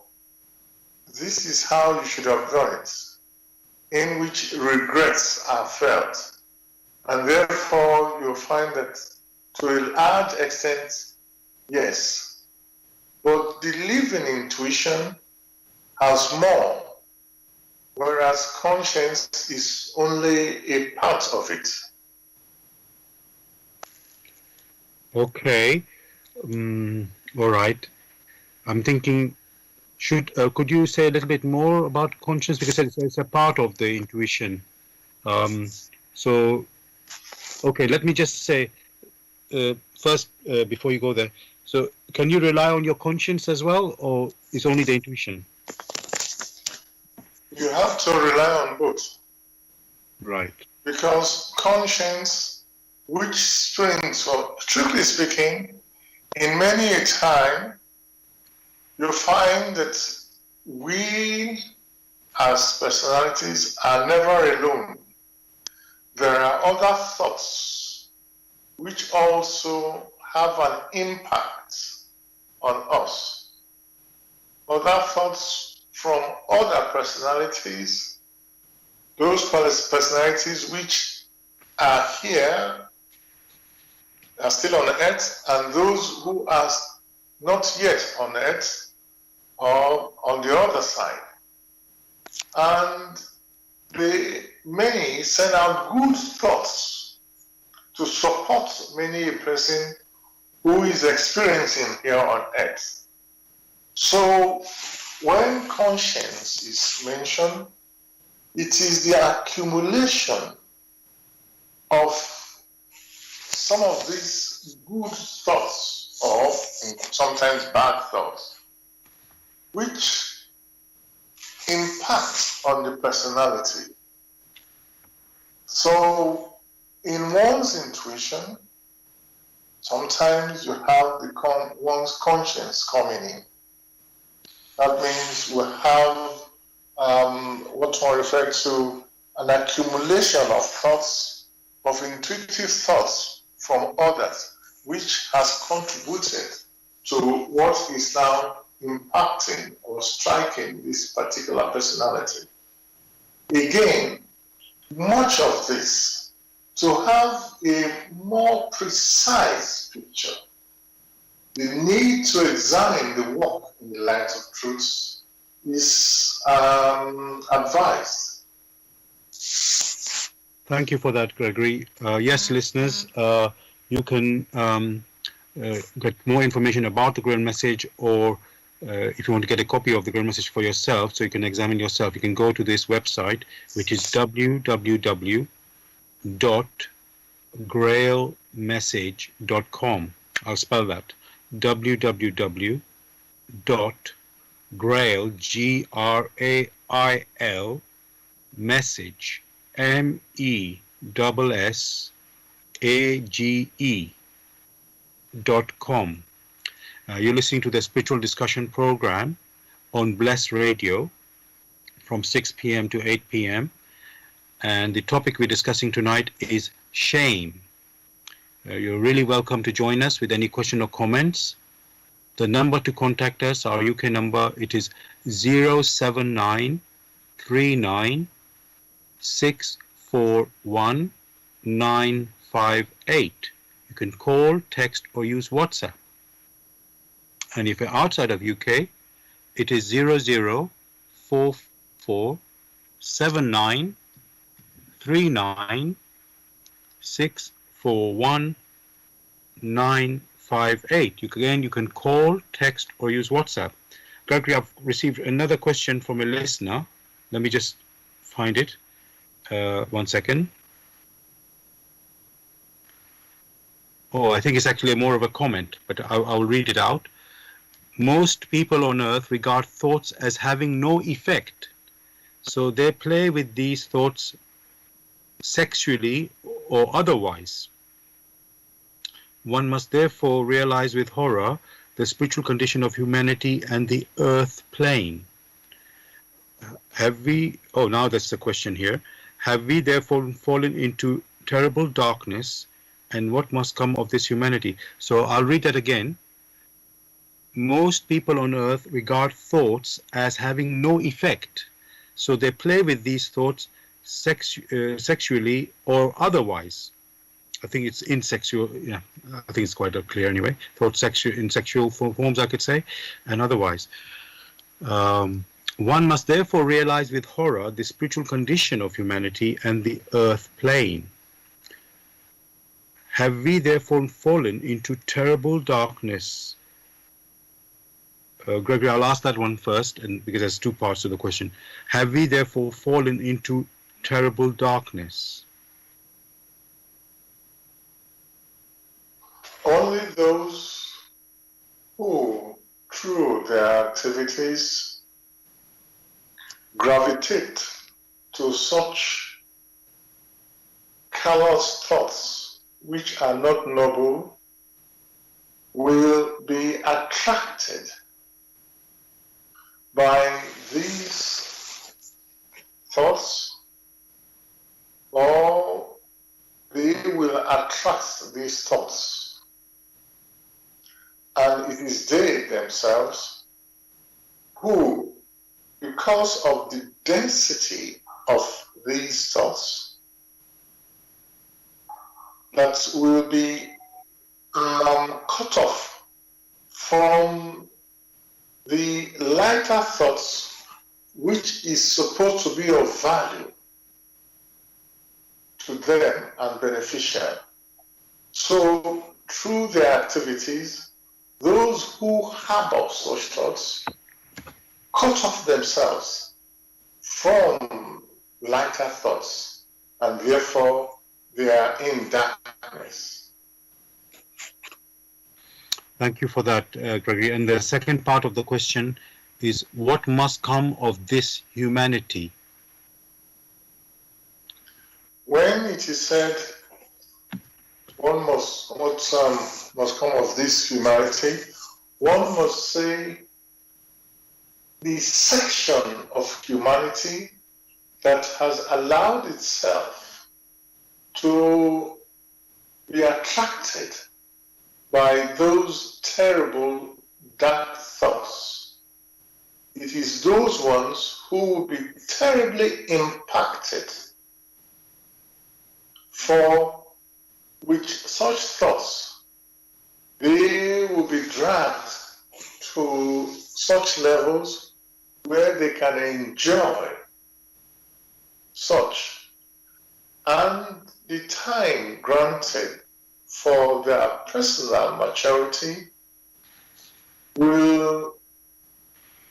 this is how you should have done it, in which regrets are felt. And therefore you'll find that to a large extent, yes, but the living intuition has more, whereas conscience is only a part of it. Okay. All right. I'm thinking, could you say a little bit more about conscience, because it's a part of the intuition. Okay, let me just say first, before you go there, so can you rely on your conscience as well, or is only the intuition? You have to rely on both. Right. Because conscience, which springs, or strictly speaking, in many a time, you'll find that we as personalities are never alone. There are other thoughts which also have an impact on us. Other thoughts from other personalities, those personalities which are here, are still on earth, and those who are not yet on earth or on the other side. And many send out good thoughts to support many a person who is experiencing here on earth. So when conscience is mentioned, it is the accumulation of some of these good thoughts, or sometimes bad thoughts, which impact on the personality. So in one's intuition, sometimes you have one's conscience coming in. That means we have what one refers to an accumulation of thoughts, of intuitive thoughts from others, which has contributed to what is now impacting or striking this particular personality. Again, much of this, to have a more precise picture, the need to examine the work in the light of truth is advised. Thank you for that, Gregory. Yes, listeners, you can get more information about the Grail Message, or if you want to get a copy of the Grail Message for yourself, so you can examine yourself, you can go to this website, which is www.grailmessage.com. I'll spell that. www.grail, Grail, message, MESSAGE.com. You're listening to the Spiritual Discussion Program on Bless Radio from 6 p.m. to 8 p.m. And the topic we're discussing tonight is shame. You're really welcome to join us with any question or comments. The number to contact us, our UK number, it is 07939641958. You can call, text, or use WhatsApp. And if you're outside of UK, it is 00447939641958. You can call, text, or use WhatsApp. Gregory, I've received another question from a listener. Let me just find it. 1 second. Oh, I think it's actually more of a comment, but I'll read it out. Most people on earth regard thoughts as having no effect, so they play with these thoughts sexually or otherwise. One must therefore realize with horror the spiritual condition of humanity and the earth plane. Now that's the question here. Have we therefore fallen into terrible darkness, and what must come of this humanity? So I'll read that again. Most people on earth regard thoughts as having no effect, so they play with these thoughts sexually or otherwise. I think it's I think it's quite clear anyway. Thoughts in sexual forms, I could say, and otherwise. One must therefore realize with horror the spiritual condition of humanity and the earth plane. Have we therefore fallen into terrible darkness? Gregory, I'll ask that one first, and because there's two parts to the question. Have we therefore fallen into terrible darkness? Only those who, through their activities, gravitate to such callous thoughts which are not noble will be attracted by these thoughts, or they will attract these thoughts. And it is they themselves who, because of the density of these thoughts, that will be cut off from the lighter thoughts, which is supposed to be of value to them and beneficial. So through their activities, those who harbor such thoughts cut off themselves from lighter thoughts, and therefore they are in darkness. Thank you for that, Gregory. And the second part of the question is, what must come of this humanity? When it is said, what must come of this humanity, one must say the section of humanity that has allowed itself to be attracted by those terrible dark thoughts. It is those ones who will be terribly impacted, for which such thoughts, they will be dragged to such levels where they can enjoy such, and the time granted for their personal maturity will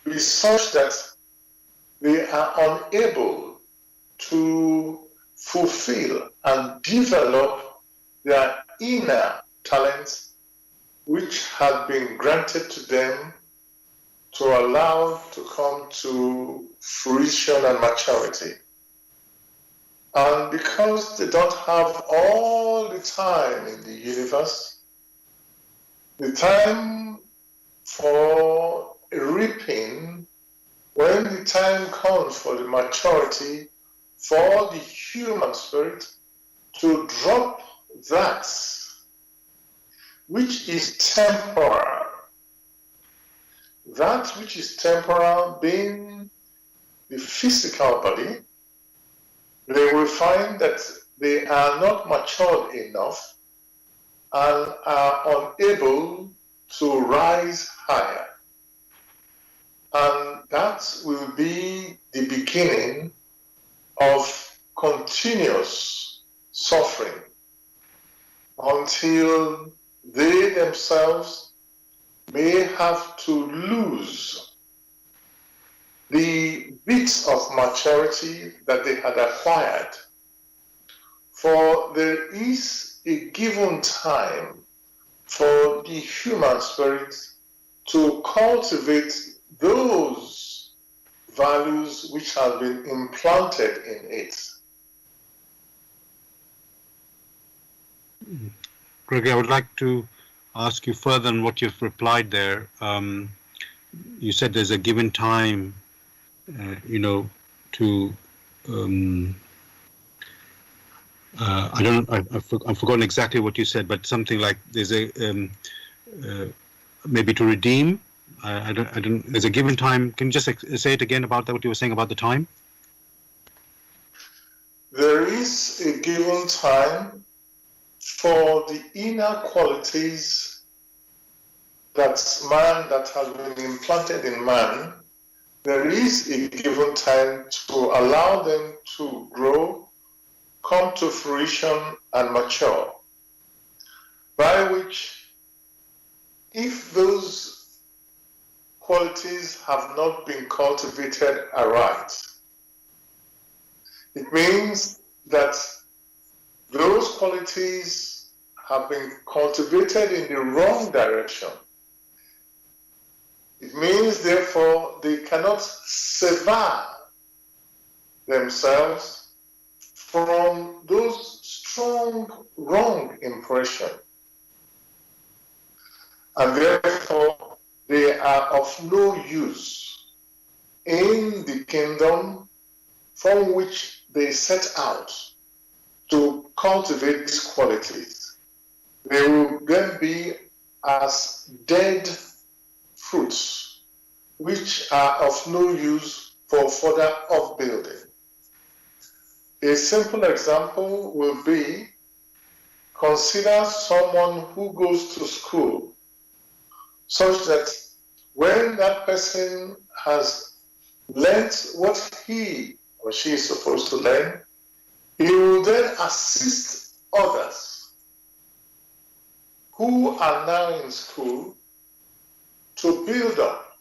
be such that they are unable to fulfill and develop their inner talents which have been granted to them to allow to come to fruition and maturity. And because they don't have all the time in the universe, the time for reaping, when the time comes for the maturity, for the human spirit to drop that which is temporal, that which is temporal being the physical body, they will find that they are not matured enough and are unable to rise higher. And that will be the beginning of continuous suffering until they themselves may have to lose the bits of maturity that they had acquired. For there is a given time for the human spirit to cultivate those values which have been implanted in it. Gregory, I would like to ask you further on what you've replied there. You said there's a given time, to I've forgotten exactly what you said, but something like there's a maybe to redeem. I don't. There's a given time. Can you just say it again about that? What you were saying about the time? There is a given time for the inner qualities that has been implanted in man. There is a given time to allow them to grow, come to fruition and mature, by which, if those qualities have not been cultivated aright, it means that those qualities have been cultivated in the wrong direction. It means, therefore, they cannot sever themselves from those strong wrong impressions. And therefore, they are of no use in the kingdom from which they set out to cultivate these qualities. They will then be as dead fruits, which are of no use for further upbuilding. A simple example will be, consider someone who goes to school, such that when that person has learnt what he or she is supposed to learn, he will then assist others who are now in school to build up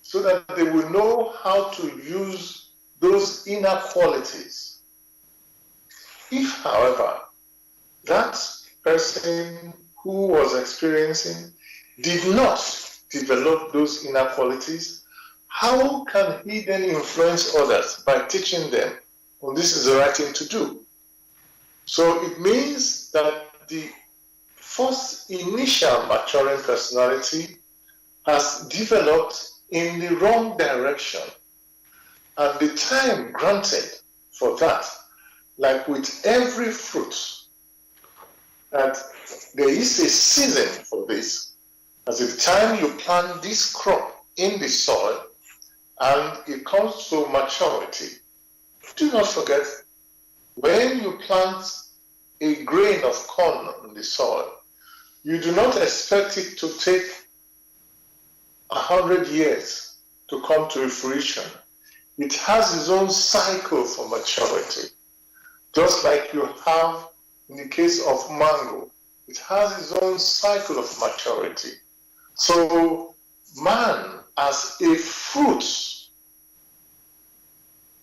so that they will know how to use those inner qualities. If, however, that person who was experiencing did not develop those inner qualities, how can he then influence others by teaching them, well, this is the right thing to do? So it means that the first initial maturing personality has developed in the wrong direction. And the time granted for that, like with every fruit, that there is a season for this. As the time you plant this crop in the soil and it comes to maturity, do not forget, when you plant a grain of corn in the soil, you do not expect it to take 100 years to come to fruition. It has its own cycle for maturity. Just like you have in the case of mango, it has its own cycle of maturity. So man, as a fruit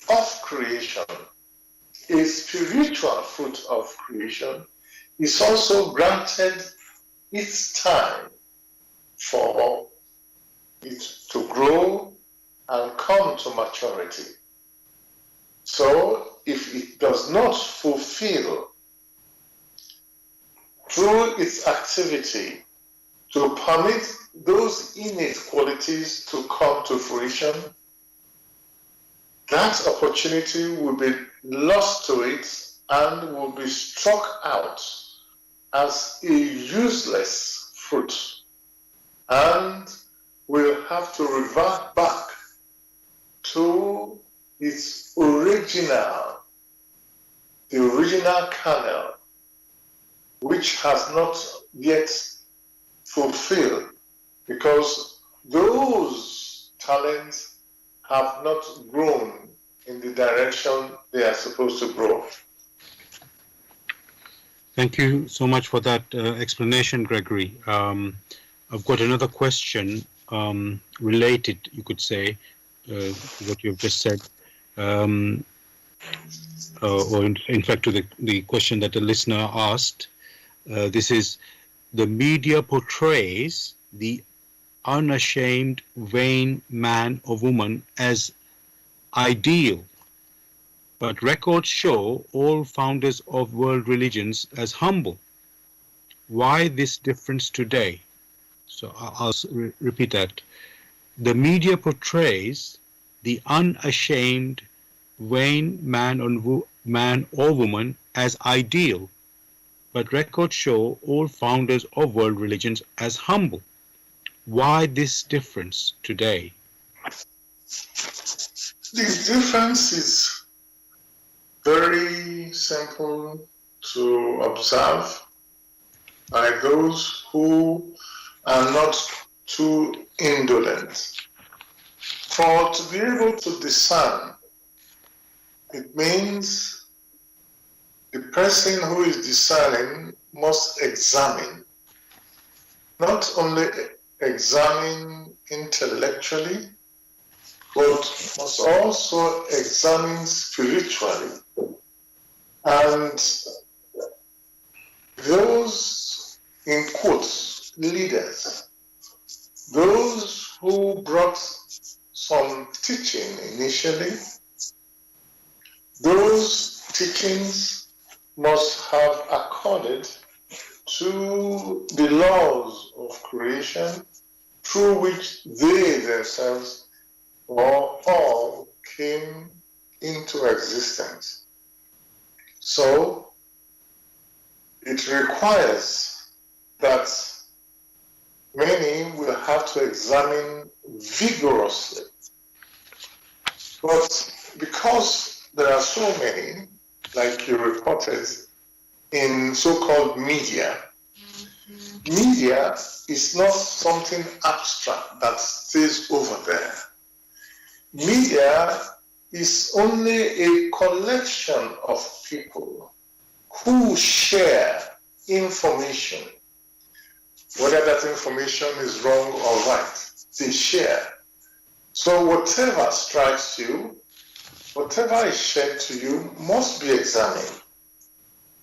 of creation, a spiritual fruit of creation, is also granted its time for it to grow and come to maturity. So if it does not fulfill through its activity to permit those innate qualities to come to fruition, that opportunity will be lost to it and will be struck out as a useless fruit, and will have to revert back to its original, the original kernel, which has not yet fulfilled, because those talents have not grown in the direction they are supposed to grow. Thank you so much for that explanation, Gregory. I've got another question related, you could say, to what you've just said, or in fact to the question that the listener asked. This is, the media portrays the unashamed, vain man or woman as ideal, but records show all founders of world religions as humble. Why this difference today? So I'll repeat that. The media portrays the unashamed, vain man or woman as ideal, but records show all founders of world religions as humble. Why this difference today? The difference is very simple to observe by those who are not too indolent. For to be able to discern, it means the person who is discerning must examine, not only examine intellectually, but must also examine spiritually. And those, in quotes, leaders, those who brought some teaching initially, those teachings must have accorded to the laws of creation through which they themselves or all came into existence. So it requires that many will have to examine vigorously. But because there are so many, like you reported, in so-called media, media is not something abstract that stays over there. Media is only a collection of people who share information whether that information is wrong or right. They share. So whatever strikes you, whatever is shared to you must be examined.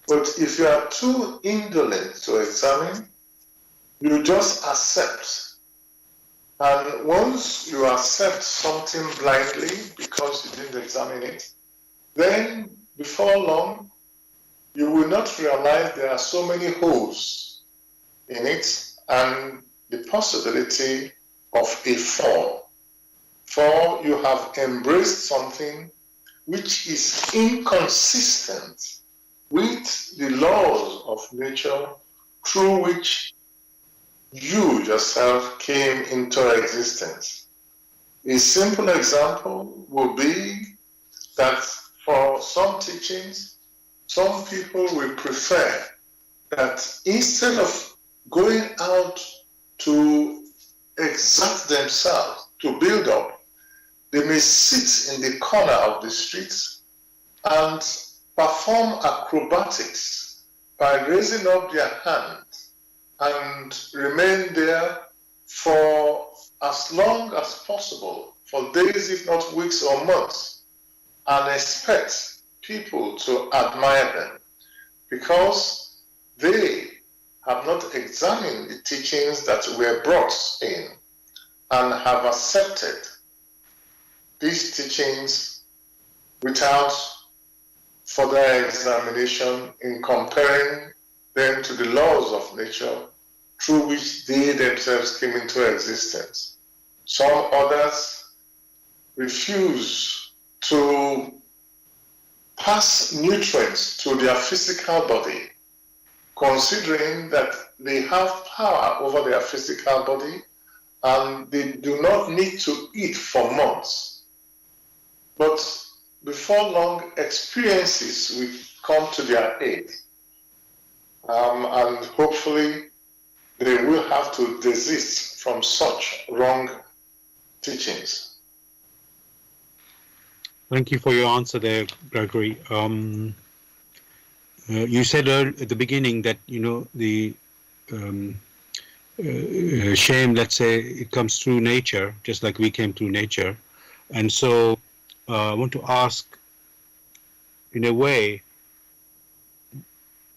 But if you are too indolent to examine, you just accept. And once you accept something blindly because you didn't examine it, then before long, you will not realize there are so many holes in it and the possibility of a fall. For you have embraced something which is inconsistent with the laws of nature through which you yourself came into existence. A simple example will be that for some teachings, some people will prefer that instead of going out to exert themselves, to build up, they may sit in the corner of the streets and perform acrobatics by raising up their hand and remain there for as long as possible, for days if not weeks or months, and expect people to admire them because they have not examined the teachings that were brought in and have accepted these teachings without further examination in comparing them to the laws of nature through which they themselves came into existence. Some others refuse to pass nutrients to their physical body, considering that they have power over their physical body and they do not need to eat for months. But before long, experiences will come to their aid, and hopefully they will have to desist from such wrong teachings. Thank you for your answer there, Gregory. You said at the beginning that, the shame, let's say, it comes through nature, just like we came through nature. And so I want to ask, in a way,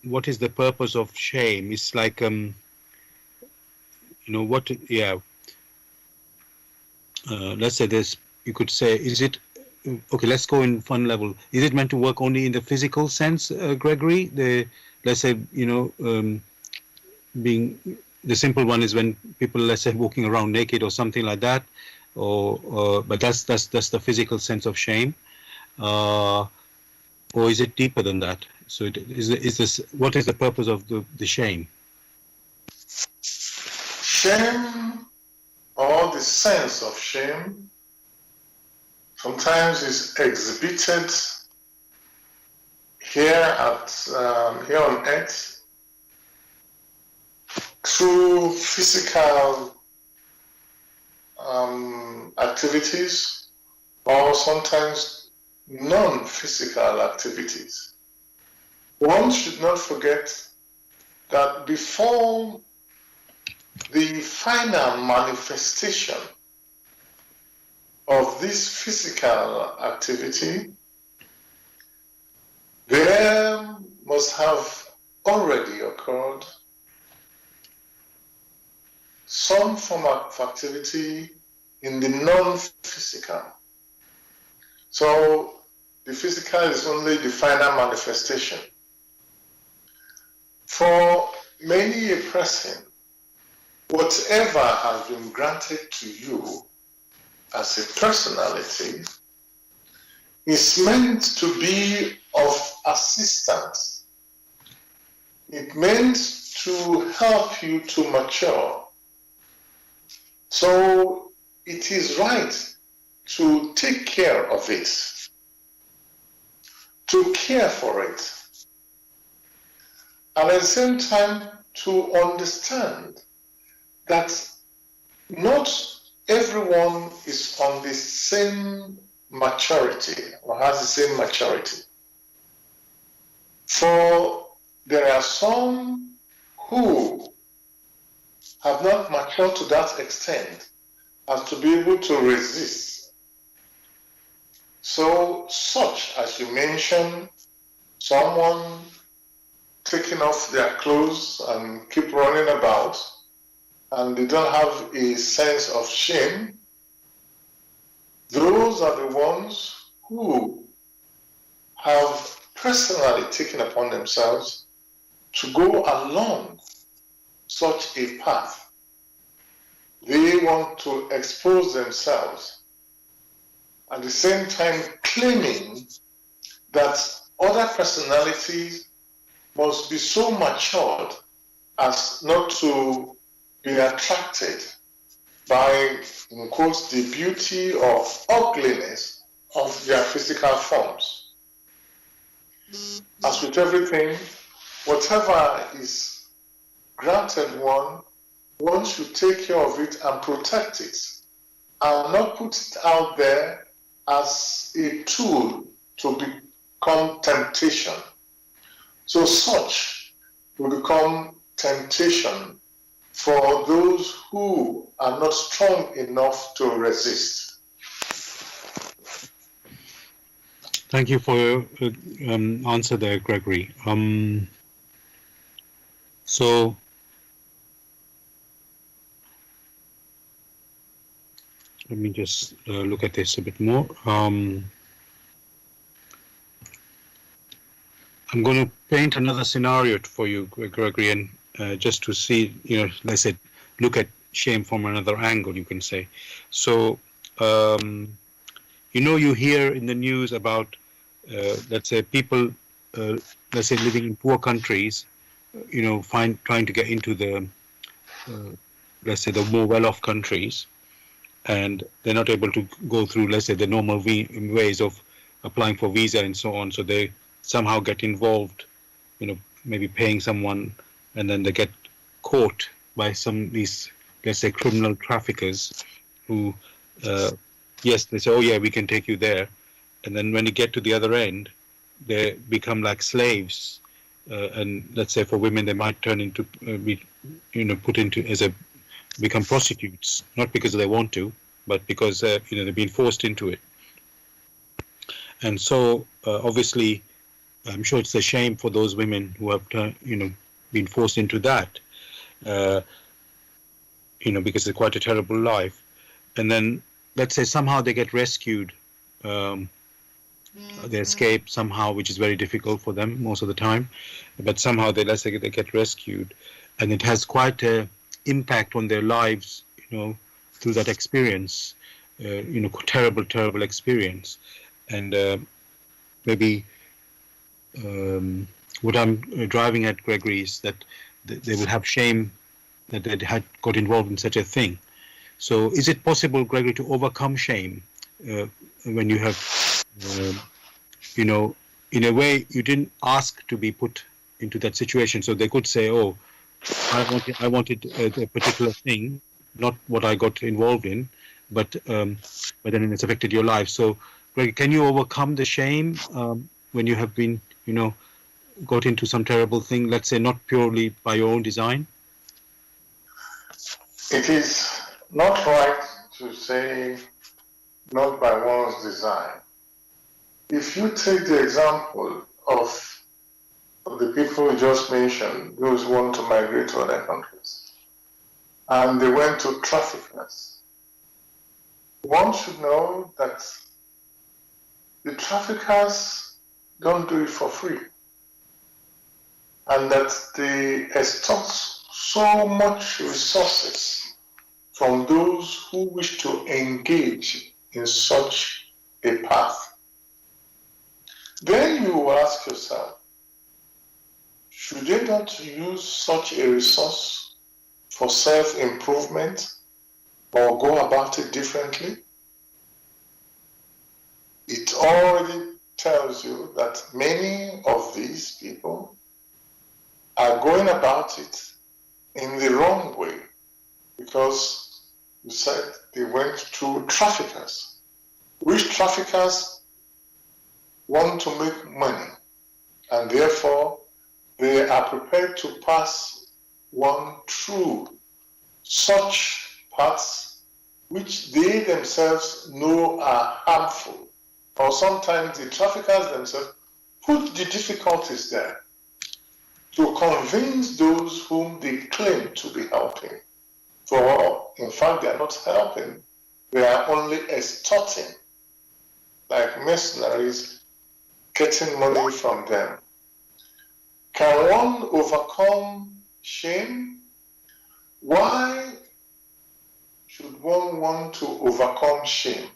what is the purpose of shame? It's like, let's say this, you could say, is it, okay, let's go in one level. Is it meant to work only in the physical sense, Gregory? Let's say, being the simple one is when people, let's say, walking around naked or something like that, but that's the physical sense of shame, or is it deeper than that? So is this, what is the purpose of the shame? Shame, or the sense of shame, sometimes is exhibited here on earth through physical activities, or sometimes non-physical activities. One should not forget that before the final manifestation of this physical activity, there must have already occurred some form of activity in the non-physical. So the physical is only the final manifestation. For many a person, whatever has been granted to you as a personality is meant to be of assistance. It meant to help you to mature. So it is right to take care of it, to care for it, and at the same time to understand that not everyone is on the same maturity or has the same maturity. For there are some who have not matured to that extent as to be able to resist. So, such as you mentioned, someone taking off their clothes and keep running about, and they don't have a sense of shame, those are the ones who have personally taken upon themselves to go along such a path. They want to expose themselves, at the same time claiming that other personalities must be so matured as not to be attracted by, in quotes, the beauty or ugliness of their physical forms. As with everything, whatever is granted one should take care of it and protect it, and not put it out there as a tool to become temptation. So such will become temptation for those who are not strong enough to resist. Thank you for your answer there, Gregory. So let me just look at this a bit more. I'm going to paint another scenario for you, Gregory, and just to see, let's say, look at shame from another angle, you can say. So, you hear in the news about, let's say, people, let's say, living in poor countries, trying to get into the, let's say, the more well-off countries, and they're not able to go through, let's say, the normal ways of applying for visa and so on. So they somehow get involved, maybe paying someone, and then they get caught by these, let's say, criminal traffickers who, yes, they say, oh yeah, we can take you there. And then when you get to the other end, they become like slaves. And let's say for women, they might turn into, put into become prostitutes, not because they want to, but because, they've been forced into it. And so, obviously, I'm sure it's a shame for those women who have, been forced into that, because it's quite a terrible life. And then, let's say somehow they get rescued, they escape somehow, which is very difficult for them most of the time, but somehow they get rescued, and it has quite a impact on their lives, through that experience, terrible experience. And maybe what I'm driving at, Gregory, is that they will have shame that they had got involved in such a thing. So is it possible, Gregory, to overcome shame when you have, in a way you didn't ask to be put into that situation? So they could say, oh, I wanted a particular thing, not what I got involved in, but then it's affected your life. So, Greg, can you overcome the shame when you have been, got into some terrible thing, let's say not purely by your own design? It is not right to say not by one's design. If you take the example of the people you just mentioned, those who want to migrate to other countries, and they went to traffickers, one should know that the traffickers don't do it for free, and that they extort so much resources from those who wish to engage in such a path. Then you will ask yourself, should they not use such a resource for self-improvement or go about it differently? It already tells you that many of these people are going about it in the wrong way, because you said they went to traffickers, which traffickers want to make money, and therefore they are prepared to pass one through such parts which they themselves know are harmful, or sometimes the traffickers themselves put the difficulties there to convince those whom they claim to be helping. For in fact, they are not helping, they are only extorting, like mercenaries getting money from them. Can one overcome shame? Why should one want to overcome shame?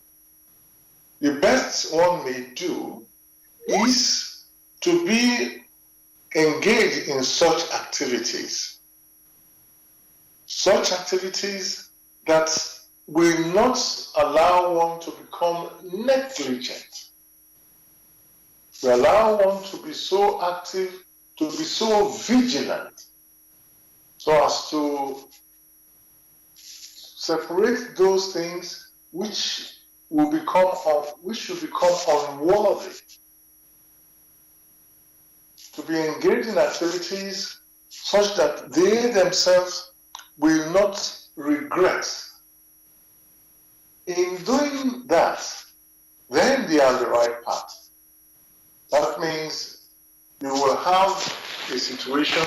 The best one may do is to be engaged in such activities that will not allow one to become negligent. We allow one to be so active, to be so vigilant, so as to separate those things which should become unworthy. To be engaged in activities such that they themselves will not regret. In doing that, then they are on the right path. That means you will have a situation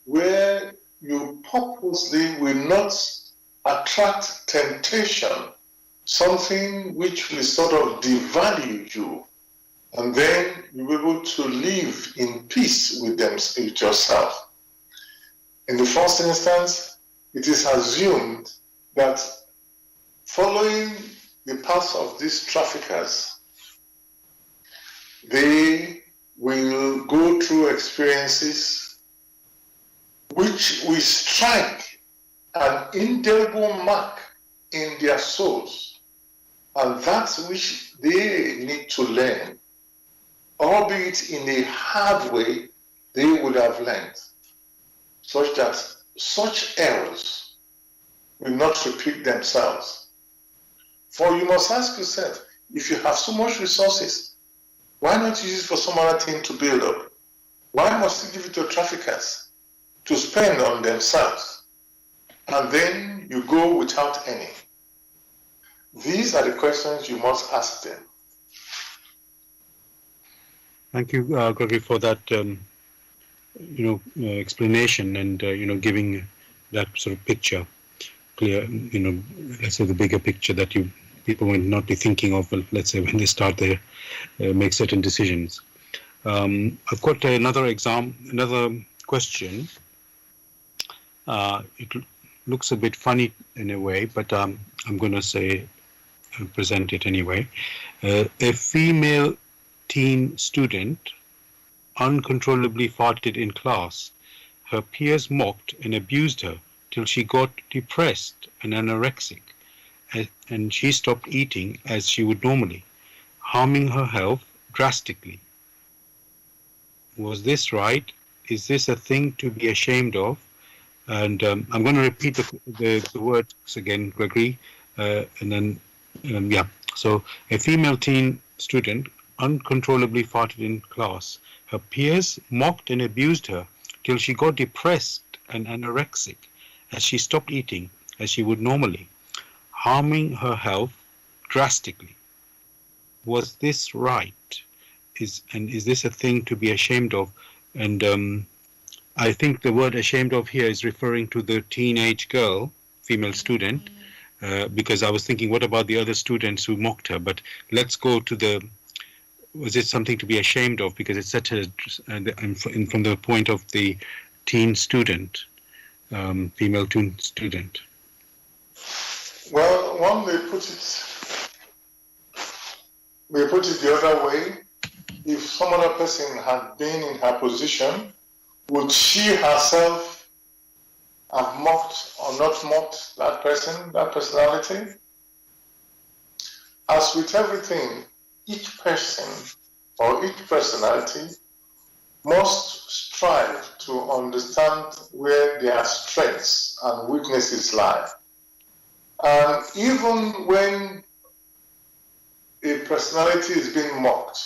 where you purposely will not attract temptation, something which will sort of devalue you, and then you'll be able to live in peace with yourself. In the first instance, it is assumed that following the path of these traffickers, they will go through experiences which will strike an indelible mark in their souls, and that which they need to learn, albeit in a hard way, they would have learned, such that such errors will not repeat themselves. For you must ask yourself, if you have so much resources, why not use it for some other thing to build up? Why must you give it to traffickers to spend on themselves, and then you go without any? These are the questions you must ask them. Thank you, Gregory, for that explanation and giving that sort of picture clear. Let's say the bigger picture that people might not be thinking of. Let's say when they start to make certain decisions. I've got another question. It looks a bit funny in a way, but I'm going to present it anyway. A female teen student uncontrollably farted in class. Her peers mocked and abused her till she got depressed and anorexic, and she stopped eating as she would normally, harming her health drastically. Was this right? Is this a thing to be ashamed of? And I'm going to repeat the words again, Gregory, and then, So, a female teen student uncontrollably farted in class. Her peers mocked and abused her till she got depressed and anorexic as she stopped eating as she would normally, harming her health drastically. Was this right? Is this a thing to be ashamed of? And I think the word ashamed of here is referring to the teenage girl, female student, because I was thinking, what about the other students who mocked her? But let's go to was it something to be ashamed of? Because it's such from the point of the teen student, female teen student. Well, one may put it the other way. If some other person had been in her position, would she herself have mocked or not mocked that person, that personality? As with everything, each person or each personality must strive to understand where their strengths and weaknesses lie. And even when a personality is being mocked,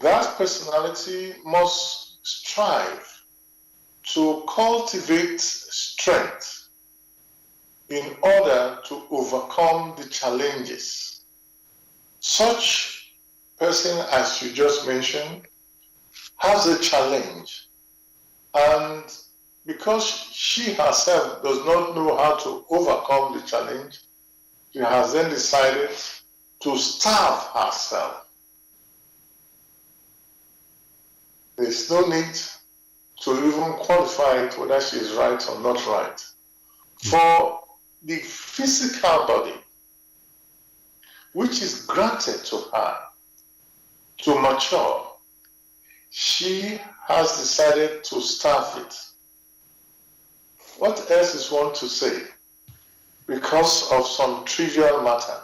that personality must strive to cultivate strength in order to overcome the challenges. Such person, as you just mentioned, has a challenge, and because she herself does not know how to overcome the challenge, she has then decided to starve herself. There is no need to even qualify it whether she is right or not right. For the physical body, which is granted to her to mature, she has decided to starve it. What else is one to say? Because of some trivial matter.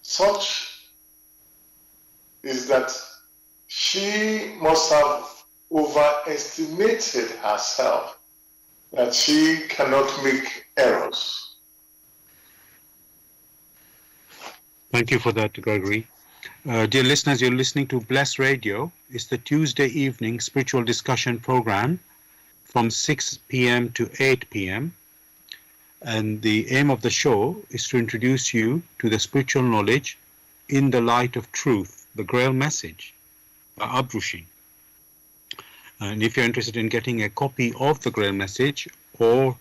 Such is that she must have overestimated herself, that she cannot make errors. Thank you for that, Gregory. Dear listeners, you're listening to Bless Radio. It's the Tuesday evening spiritual discussion program from 6 p.m. to 8 p.m. And the aim of the show is to introduce you to the spiritual knowledge in the light of truth, the Grail Message by Abrushi. And if you're interested in getting a copy of the Grail Message or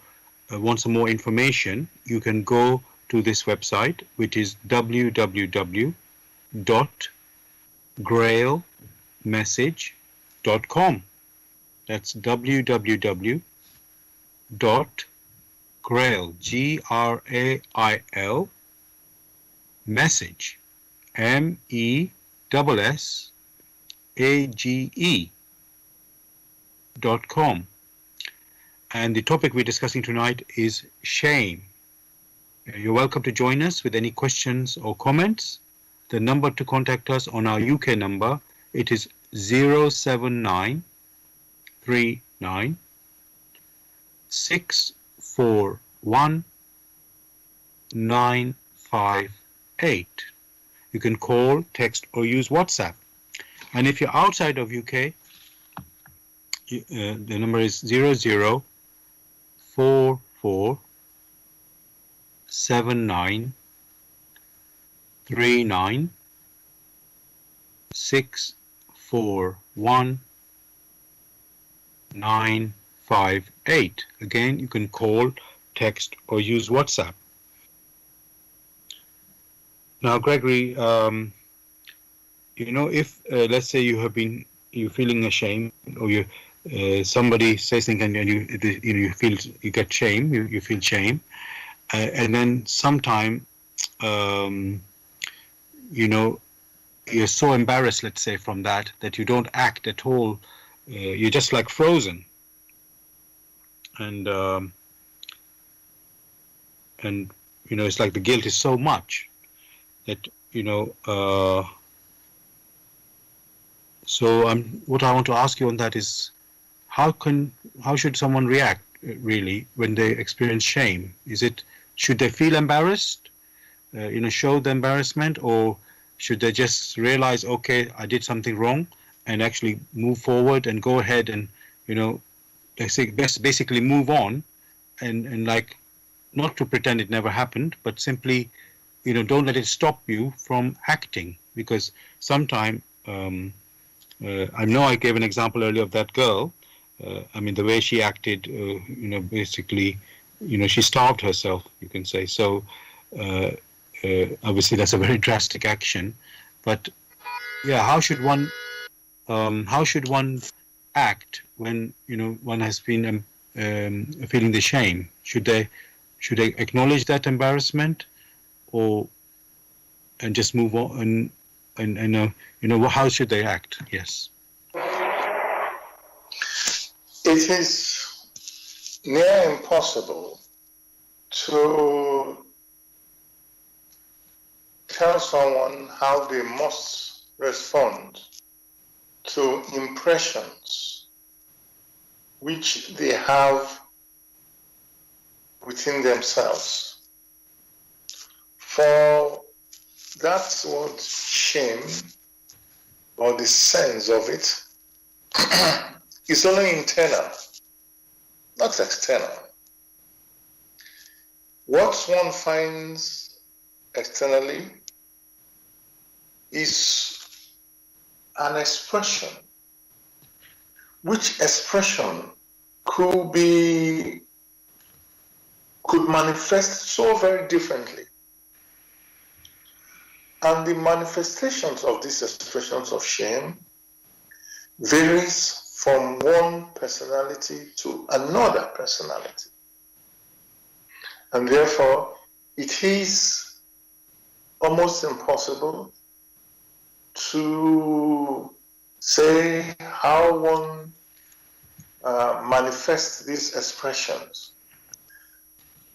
want some more information, you can go to this website, which is www.grailmessage.com. That's www.grail, Grail, message, MESSAGE.com. And the topic we're discussing tonight is shame. You're welcome to join us with any questions or comments. The number to contact us on our UK number, it is 07939 641 958. You can call, text, or use WhatsApp. And if you're outside of UK, the number is 0044 79 39 641 958. Again, you can call, text, or use WhatsApp. Now, Gregory, if let's say you're feeling ashamed, or somebody says something and you get shame, you feel shame, and then sometime you're so embarrassed, let's say, from that you don't act at all. You're just like frozen, and it's like the guilt is so much that so what I want to ask you on that is, how should someone react really when they experience shame? Should they feel embarrassed, show the embarrassment, or should they just realize, okay, I did something wrong, and actually move forward and go ahead and basically move on, and like not to pretend it never happened, but simply don't let it stop you from acting? Because sometimes I know I gave an example earlier of that girl. The way she acted, basically, she starved herself, you can say. So obviously that's a very drastic action, but yeah, how should one act when one has been feeling the shame? Should they acknowledge that embarrassment, and just move on, and how should they act? Yes. It is near impossible to tell someone how they must respond to impressions which they have within themselves. For that word shame, or the sense of it, is only internal, not external. What one finds externally is an expression, which expression could manifest so very differently. And the manifestations of these expressions of shame varies from one personality to another personality. And therefore, it is almost impossible to say how one manifests these expressions.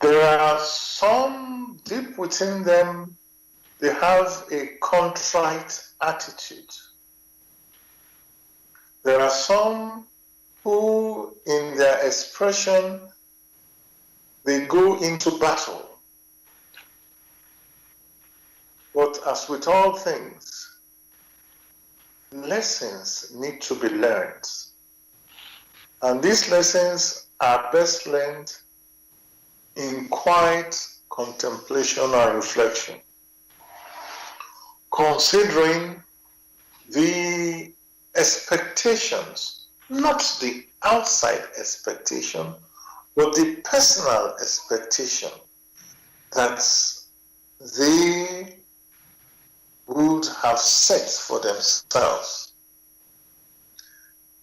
There are some deep within them, they have a contrite attitude. There are some who, in their expression, they go into battle. But as with all things, lessons need to be learned. And these lessons are best learned in quiet contemplation and reflection, considering the expectations, not the outside expectation, but the personal expectation that they would have set for themselves.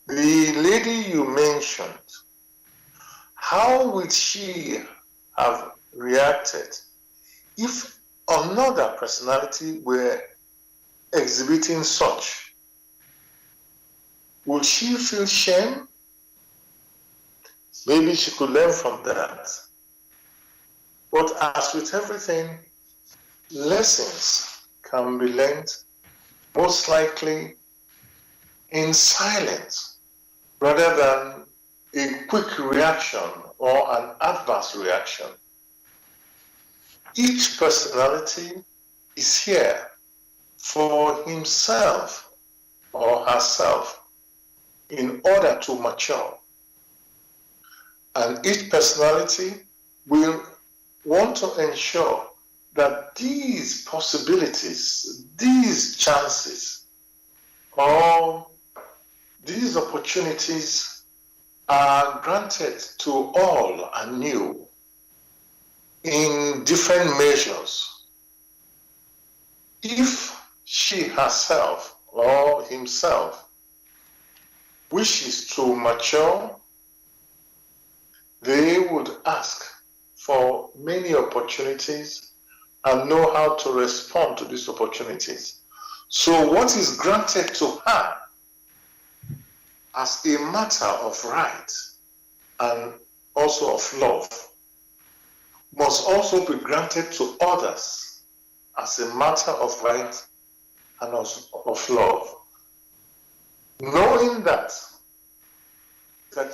The lady you mentioned, how would she have reacted if another personality were exhibiting such? Would she feel shame? Maybe she could learn from that. But as with everything, lessons can be learned most likely in silence rather than a quick reaction or an adverse reaction. Each personality is here for himself or herself in order to mature. And each personality will want to ensure that these possibilities, these chances, or these opportunities are granted to all anew in different measures. If she herself or himself wishes to mature, they would ask for many opportunities and know how to respond to these opportunities. So what is granted to her as a matter of right and also of love must also be granted to others as a matter of right and of love. Knowing that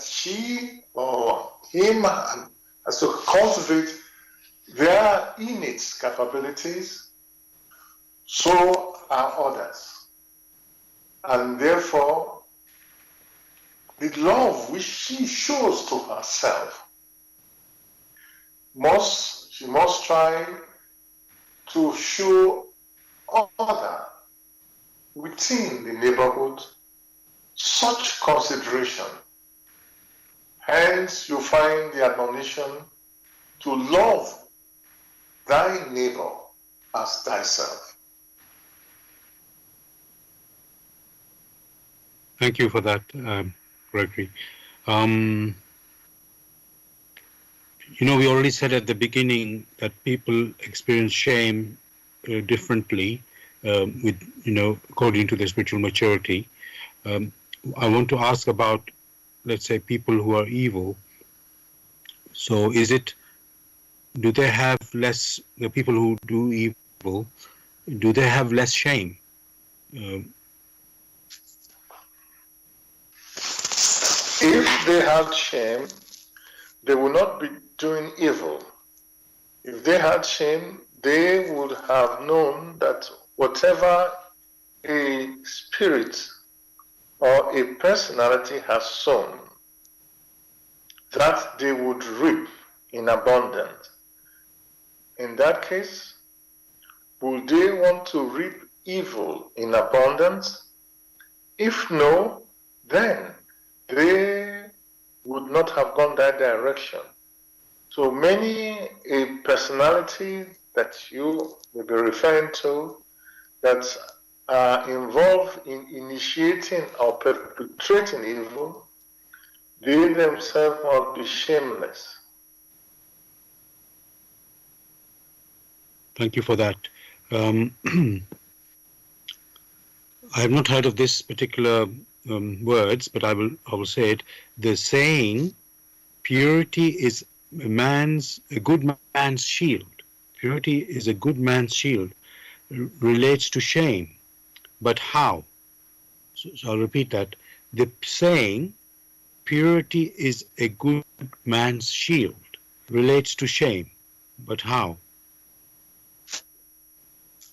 she or him has to cultivate their innate capabilities, so are others. And therefore, the love which she shows to herself, she must try to show other within the neighborhood such consideration. Hence, you find the admonition to love thy neighbor as thyself. Thank you for that, Gregory. We already said at the beginning that people experience shame differently according to their spiritual maturity. I want to ask about, let's say, people who are evil. So do they have less, the people who do evil, do they have less shame? If they had shame, they would not be doing evil. If they had shame, they would have known that whatever a spirit or a personality has sown that they would reap in abundance, in that case, would they want to reap evil in abundance? If no, then they would not have gone that direction. So many a personality that you may be referring to that are involved in initiating or perpetrating evil, they themselves must be shameless. Thank you for that. I have not heard of this particular words, but I will say it. The saying, "Purity is a good man's shield." Purity is a good man's shield. Relates to shame, but how? So I'll repeat that. The saying, "Purity is a good man's shield," relates to shame, but how?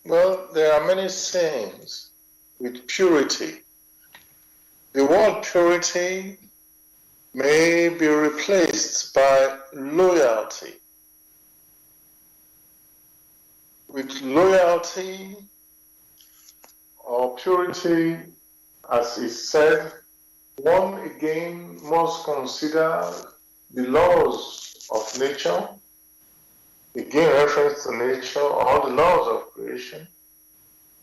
Well, there are many sayings with purity. The word purity may be replaced by loyalty. With loyalty or purity, as is said, one again must consider the laws of nature, again reference to nature or the laws of creation,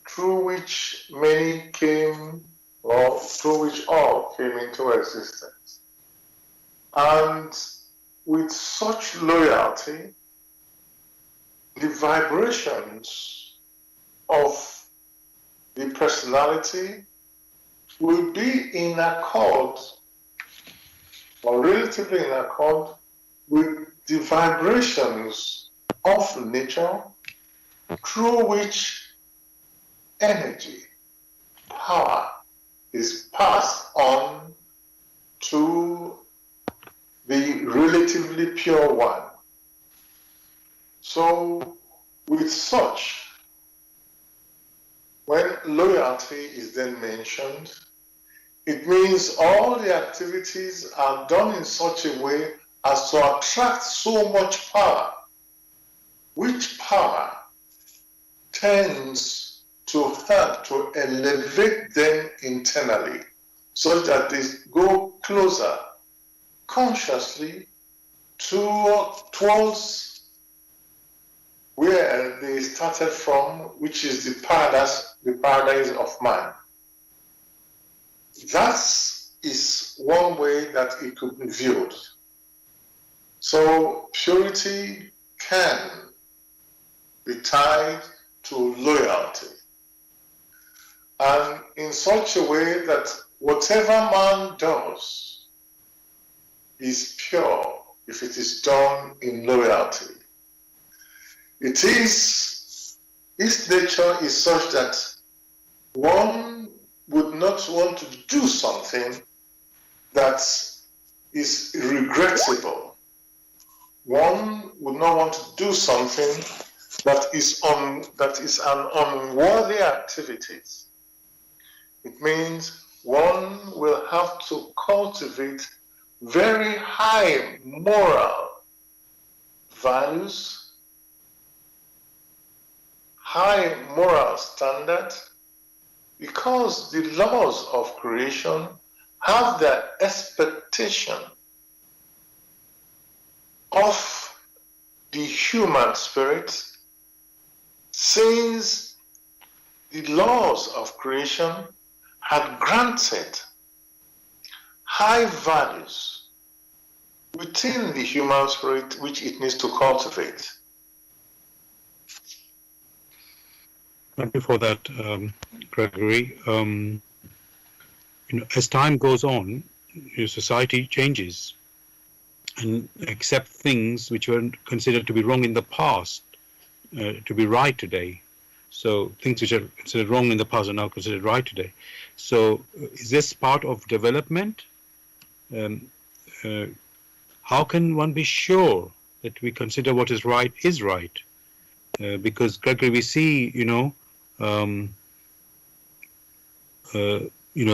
through which many came, or through which all came into existence. And with such loyalty, the vibrations of the personality will be in accord, or relatively in accord, with the vibrations of nature through which energy, power is passed on to the relatively pure one. So with such, when loyalty is then mentioned, it means all the activities are done in such a way as to attract so much power, which power tends to help to elevate them internally so that they go closer consciously towards where they started from, which is the paradise of man. That is one way that it could be viewed. So purity can be tied to loyalty, and in such a way that whatever man does is pure if it is done in loyalty. Its nature is such that one would not want to do something that is regrettable. One would not want to do something that is an unworthy activity. It means one will have to cultivate very high moral values, high moral standard, because the laws of creation have their expectation of the human spirit, since the laws of creation had granted high values within the human spirit which it needs to cultivate. Thank you for that, Gregory. As time goes on, society changes and accept things which were considered to be wrong in the past to be right today. So things which are considered wrong in the past are now considered right today. So is this part of development? How can one be sure that we consider what is right? Because Gregory, we see,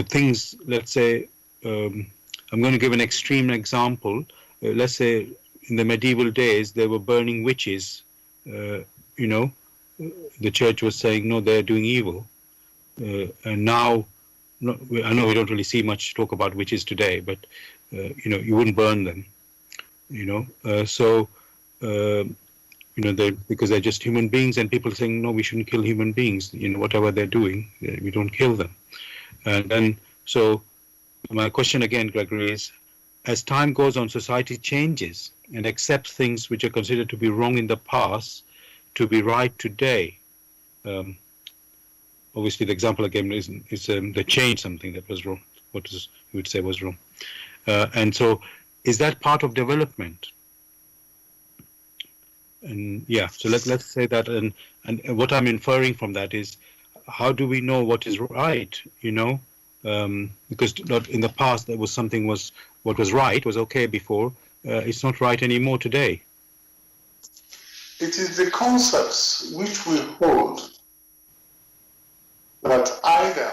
things, let's say, I'm going to give an extreme example. Let's say in the medieval days, they were burning witches. You know, the church was saying, no, they're doing evil. And now, no, I know we don't really see much talk about witches today, but, you wouldn't burn them, because they're just human beings, and people saying, no, we shouldn't kill human beings, whatever they're doing, we don't kill them. And then, so my question again, Gregory, is as time goes on, society changes and accepts things which are considered to be wrong in the past to be right today. Obviously, the example again is they changed something that was wrong, what is you would say was wrong. And so, is that part of development? And yeah, so let's say that, and what I'm inferring from that is, how do we know what is right? Because not in the past there was something was what was right was okay before. It's not right anymore today. It is the concepts which we hold that either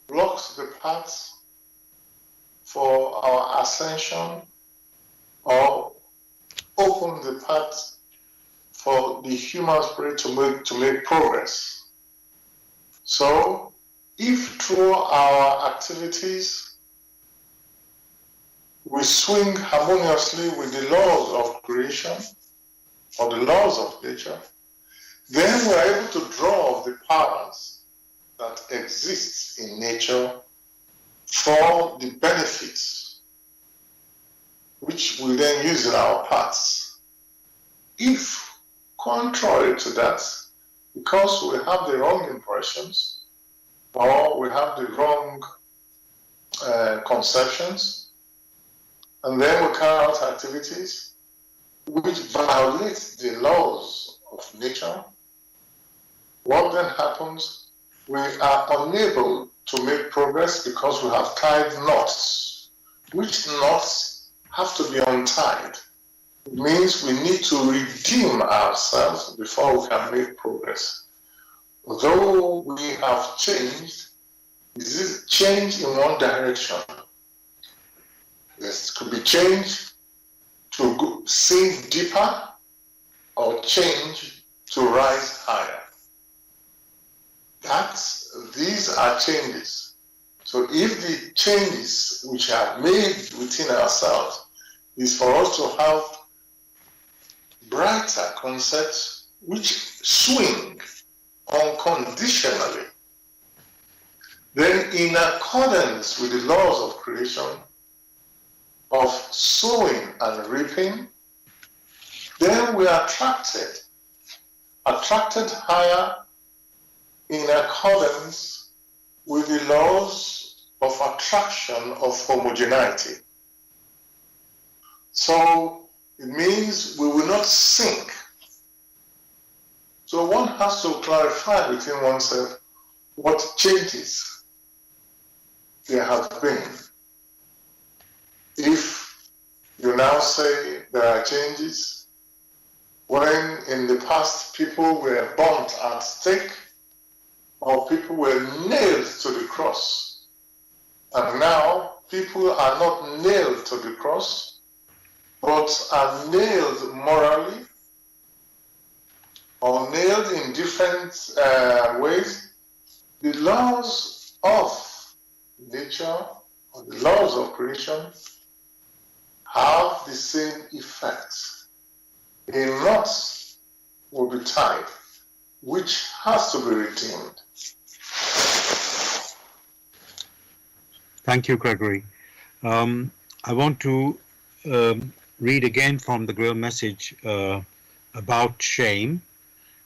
blocks the path for our ascension or open the path for the human spirit to make progress. So, if through our activities we swing harmoniously with the laws of creation or the laws of nature, then we are able to draw the powers that exist in nature for the benefits which we then use in our paths. If, contrary to that, because we have the wrong impressions or we have the wrong conceptions, and then we carry out activities which violate the laws of nature, what then happens? We are unable to make progress because we have tied knots, which knots have to be untied. It means we need to redeem ourselves before we can make progress. Though we have changed, this is change in one direction. This could be change to sink deeper or change to rise higher. These are changes. So if the changes which are made within ourselves is for us to have brighter concepts which swing unconditionally, then in accordance with the laws of creation, of sowing and reaping, then we are attracted higher in accordance with the laws of attraction of homogeneity. So it means we will not sink. So one has to clarify within oneself what changes there have been. If you now say there are changes, when in the past people were burnt at stake or people were nailed to the cross, and now people are not nailed to the cross, but are nailed morally or nailed in different ways, the laws of nature or the laws of creation have the same effect. A knot will be tied, which has to be redeemed. Thank you, Gregory. I want to read again from the Grail Message about shame,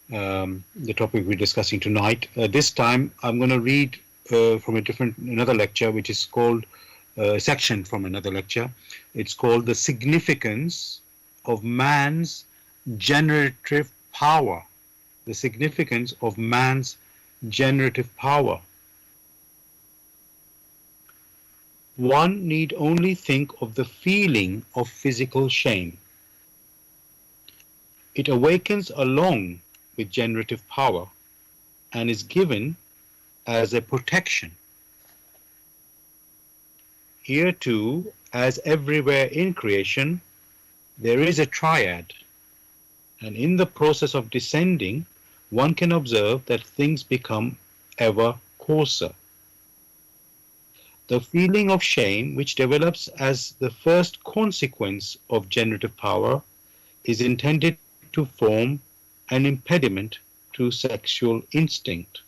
the topic we're discussing tonight. This time I'm going to read from another lecture, which is called a section from another lecture. It's called The Significance of Man's Generative Power. The significance of man's generative power. One need only think of the feeling of physical shame. It awakens along with generative power and is given as a protection. Here too, as everywhere in creation, there is a triad, and in the process of descending, one can observe that things become ever coarser. The feeling of shame, which develops as the first consequence of generative power, is intended to form an impediment to sexual instinct,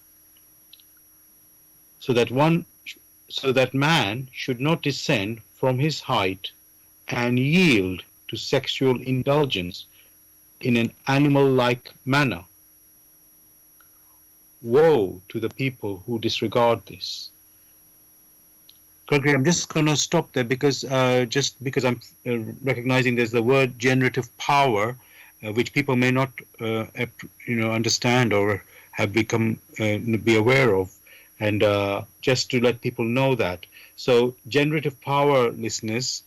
so that man should not descend from his height and yield to sexual indulgence in an animal-like manner. Woe to the people who disregard this. Gregory, I'm just going to stop there because just because I'm recognizing there's the word generative power, which people may not, understand or have become be aware of, and just to let people know that. So, generative power, listeners,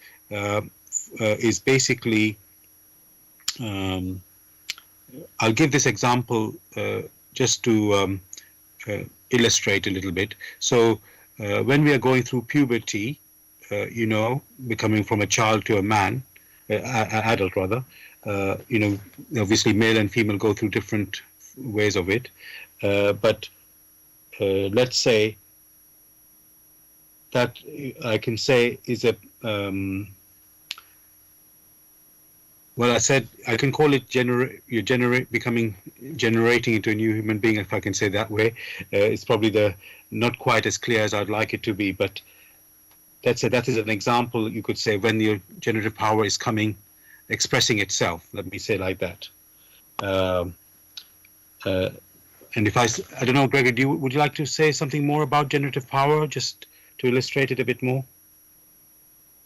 is basically. I'll give this example just to illustrate a little bit. So. When we are going through puberty, becoming from a child to a man, adult rather, obviously male and female go through different ways of it. But let's say that I can say is a, I said I can call it generating into a new human being, if I can say that way. It's probably not quite as clear as I'd like it to be, but that is an example, you could say, when the generative power is expressing itself. Let me say like that. And if I don't know, Gregor, would you like to say something more about generative power, just to illustrate it a bit more?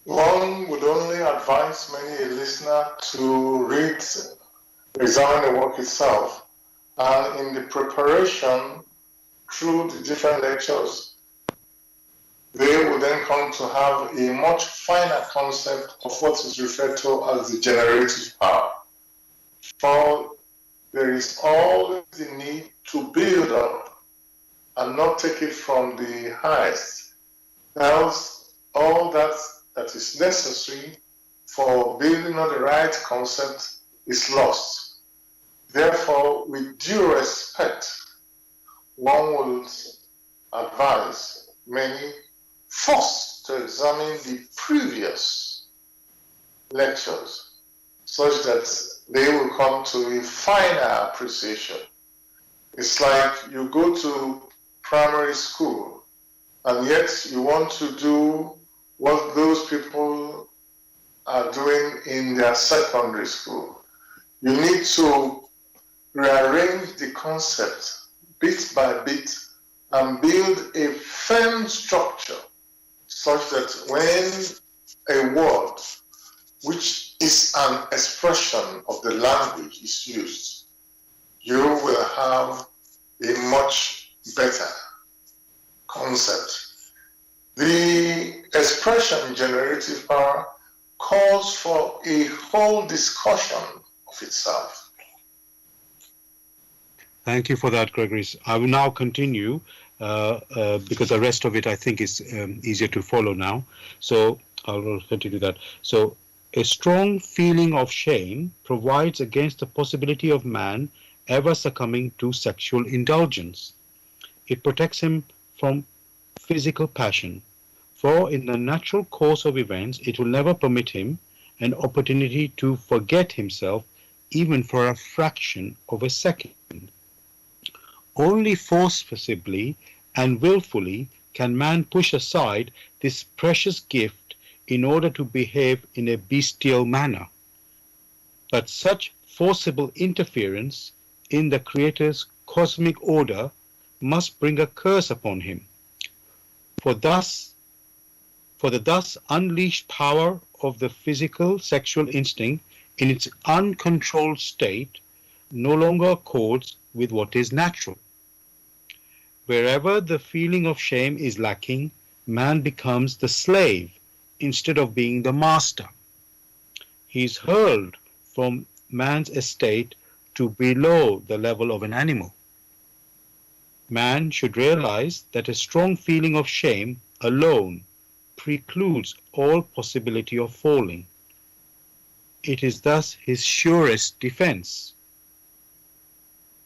One would only advise many a listener to examine the work itself, and in the preparation through the different lectures, they will then come to have a much finer concept of what is referred to as the generative power. For there is always the need to build up and not take it from the highest. Else, all that is necessary for building on the right concept is lost. Therefore, with due respect, one will advise many first to examine the previous lectures such that they will come to a finer appreciation. It's like you go to primary school and yet you want to do what those people are doing in their secondary school. You need to rearrange the concept bit by bit and build a firm structure such that when a word, which is an expression of the language, is used, you will have a much better concept. The expression generative power calls for a whole discussion of itself. Thank you for that, Gregory. I will now continue because the rest of it I think is easier to follow now. So I will continue that. So a strong feeling of shame provides against the possibility of man ever succumbing to sexual indulgence. It protects him from physical passion, for in the natural course of events it will never permit him an opportunity to forget himself even for a fraction of a second. Only forcibly and willfully can man push aside this precious gift in order to behave in a bestial manner. But such forcible interference in the Creator's cosmic order must bring a curse upon him. For the thus unleashed power of the physical sexual instinct in its uncontrolled state no longer accords with what is natural. Wherever the feeling of shame is lacking, man becomes the slave instead of being the master. He is hurled from man's estate to below the level of an animal. Man should realize that a strong feeling of shame alone precludes all possibility of falling. It is thus his surest defense.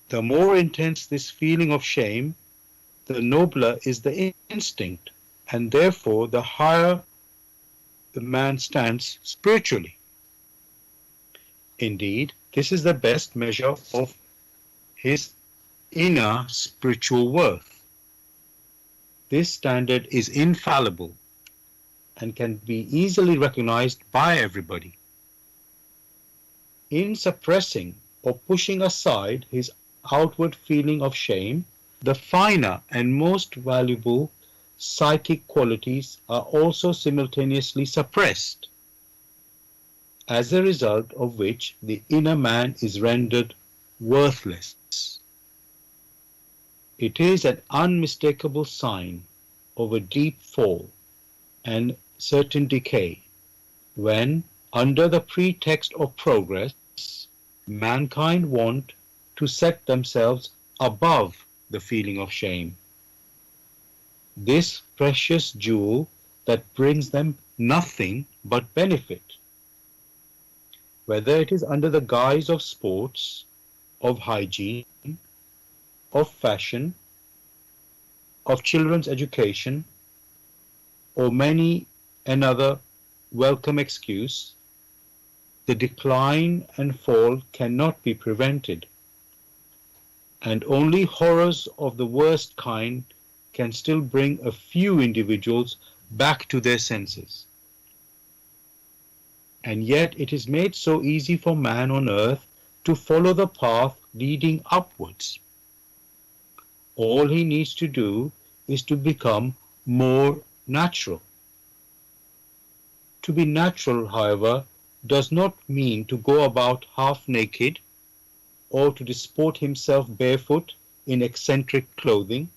The more intense this feeling of shame, the nobler is the instinct, and therefore the higher the man stands spiritually. Indeed, this is the best measure of his inner spiritual worth. This standard is infallible and can be easily recognized by everybody. In suppressing or pushing aside his outward feeling of shame, the finer and most valuable psychic qualities are also simultaneously suppressed, as a result of which the inner man is rendered worthless. It is an unmistakable sign of a deep fall and certain decay when, under the pretext of progress, mankind want to set themselves above the feeling of shame. This precious jewel that brings them nothing but benefit, whether it is under the guise of sports, of hygiene, of fashion, of children's education, or many another welcome excuse, the decline and fall cannot be prevented, and only horrors of the worst kind can still bring a few individuals back to their senses. And yet it is made so easy for man on earth to follow the path leading upwards. All he needs to do is to become more natural. To be natural, however, does not mean to go about half naked or to disport himself barefoot in eccentric clothing.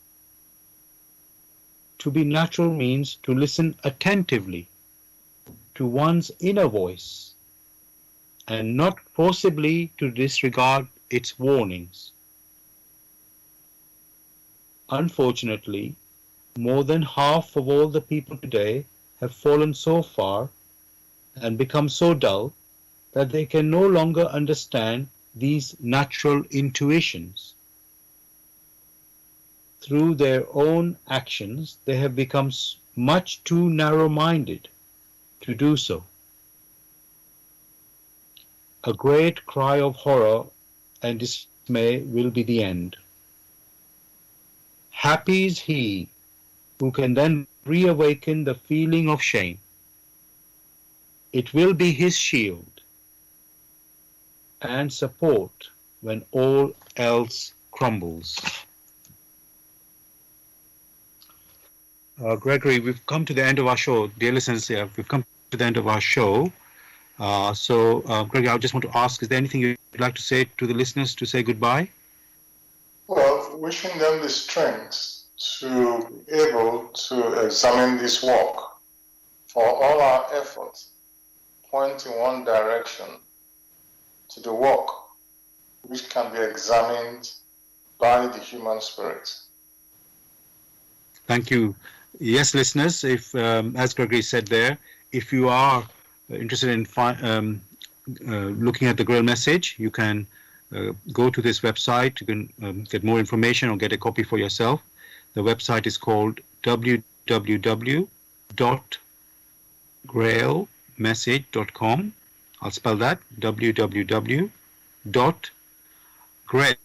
To be natural means to listen attentively to one's inner voice and not forcibly to disregard its warnings. Unfortunately, more than half of all the people today have fallen so far and become so dull that they can no longer understand these natural intuitions. Through their own actions, they have become much too narrow-minded to do so. A great cry of horror and dismay will be the end. Happy is he who can then reawaken the feeling of shame. It will be his shield and support when all else crumbles. Gregory, we've come to the end of our show. Dear listeners, we've come to the end of our show. Gregory, I just want to ask, is there anything you'd like to say to the listeners to say goodbye? Well, wishing them the strength to be able to examine this work, for all our efforts point in one direction, to the work which can be examined by the human spirit. Thank you. Yes, listeners, if, as Gregory said there, if you are interested in looking at the Grail Message, you can go to this website. You can get more information or get a copy for yourself. The website is called www.grailmessage.com. I'll spell that, www.grail, Grail,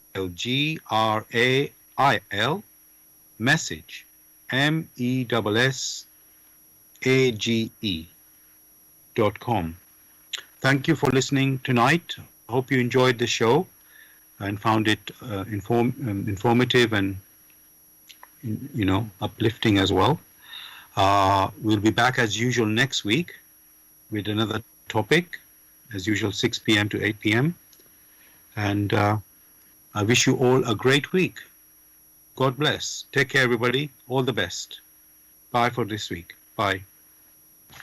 message, MESSAGE.com. Thank you for listening tonight. I hope you enjoyed the show and found it informative and uplifting as well. We'll be back as usual next week with another topic, as usual, 6 p.m. to 8 p.m. And I wish you all a great week. God bless. Take care, everybody. All the best. Bye for this week. Bye.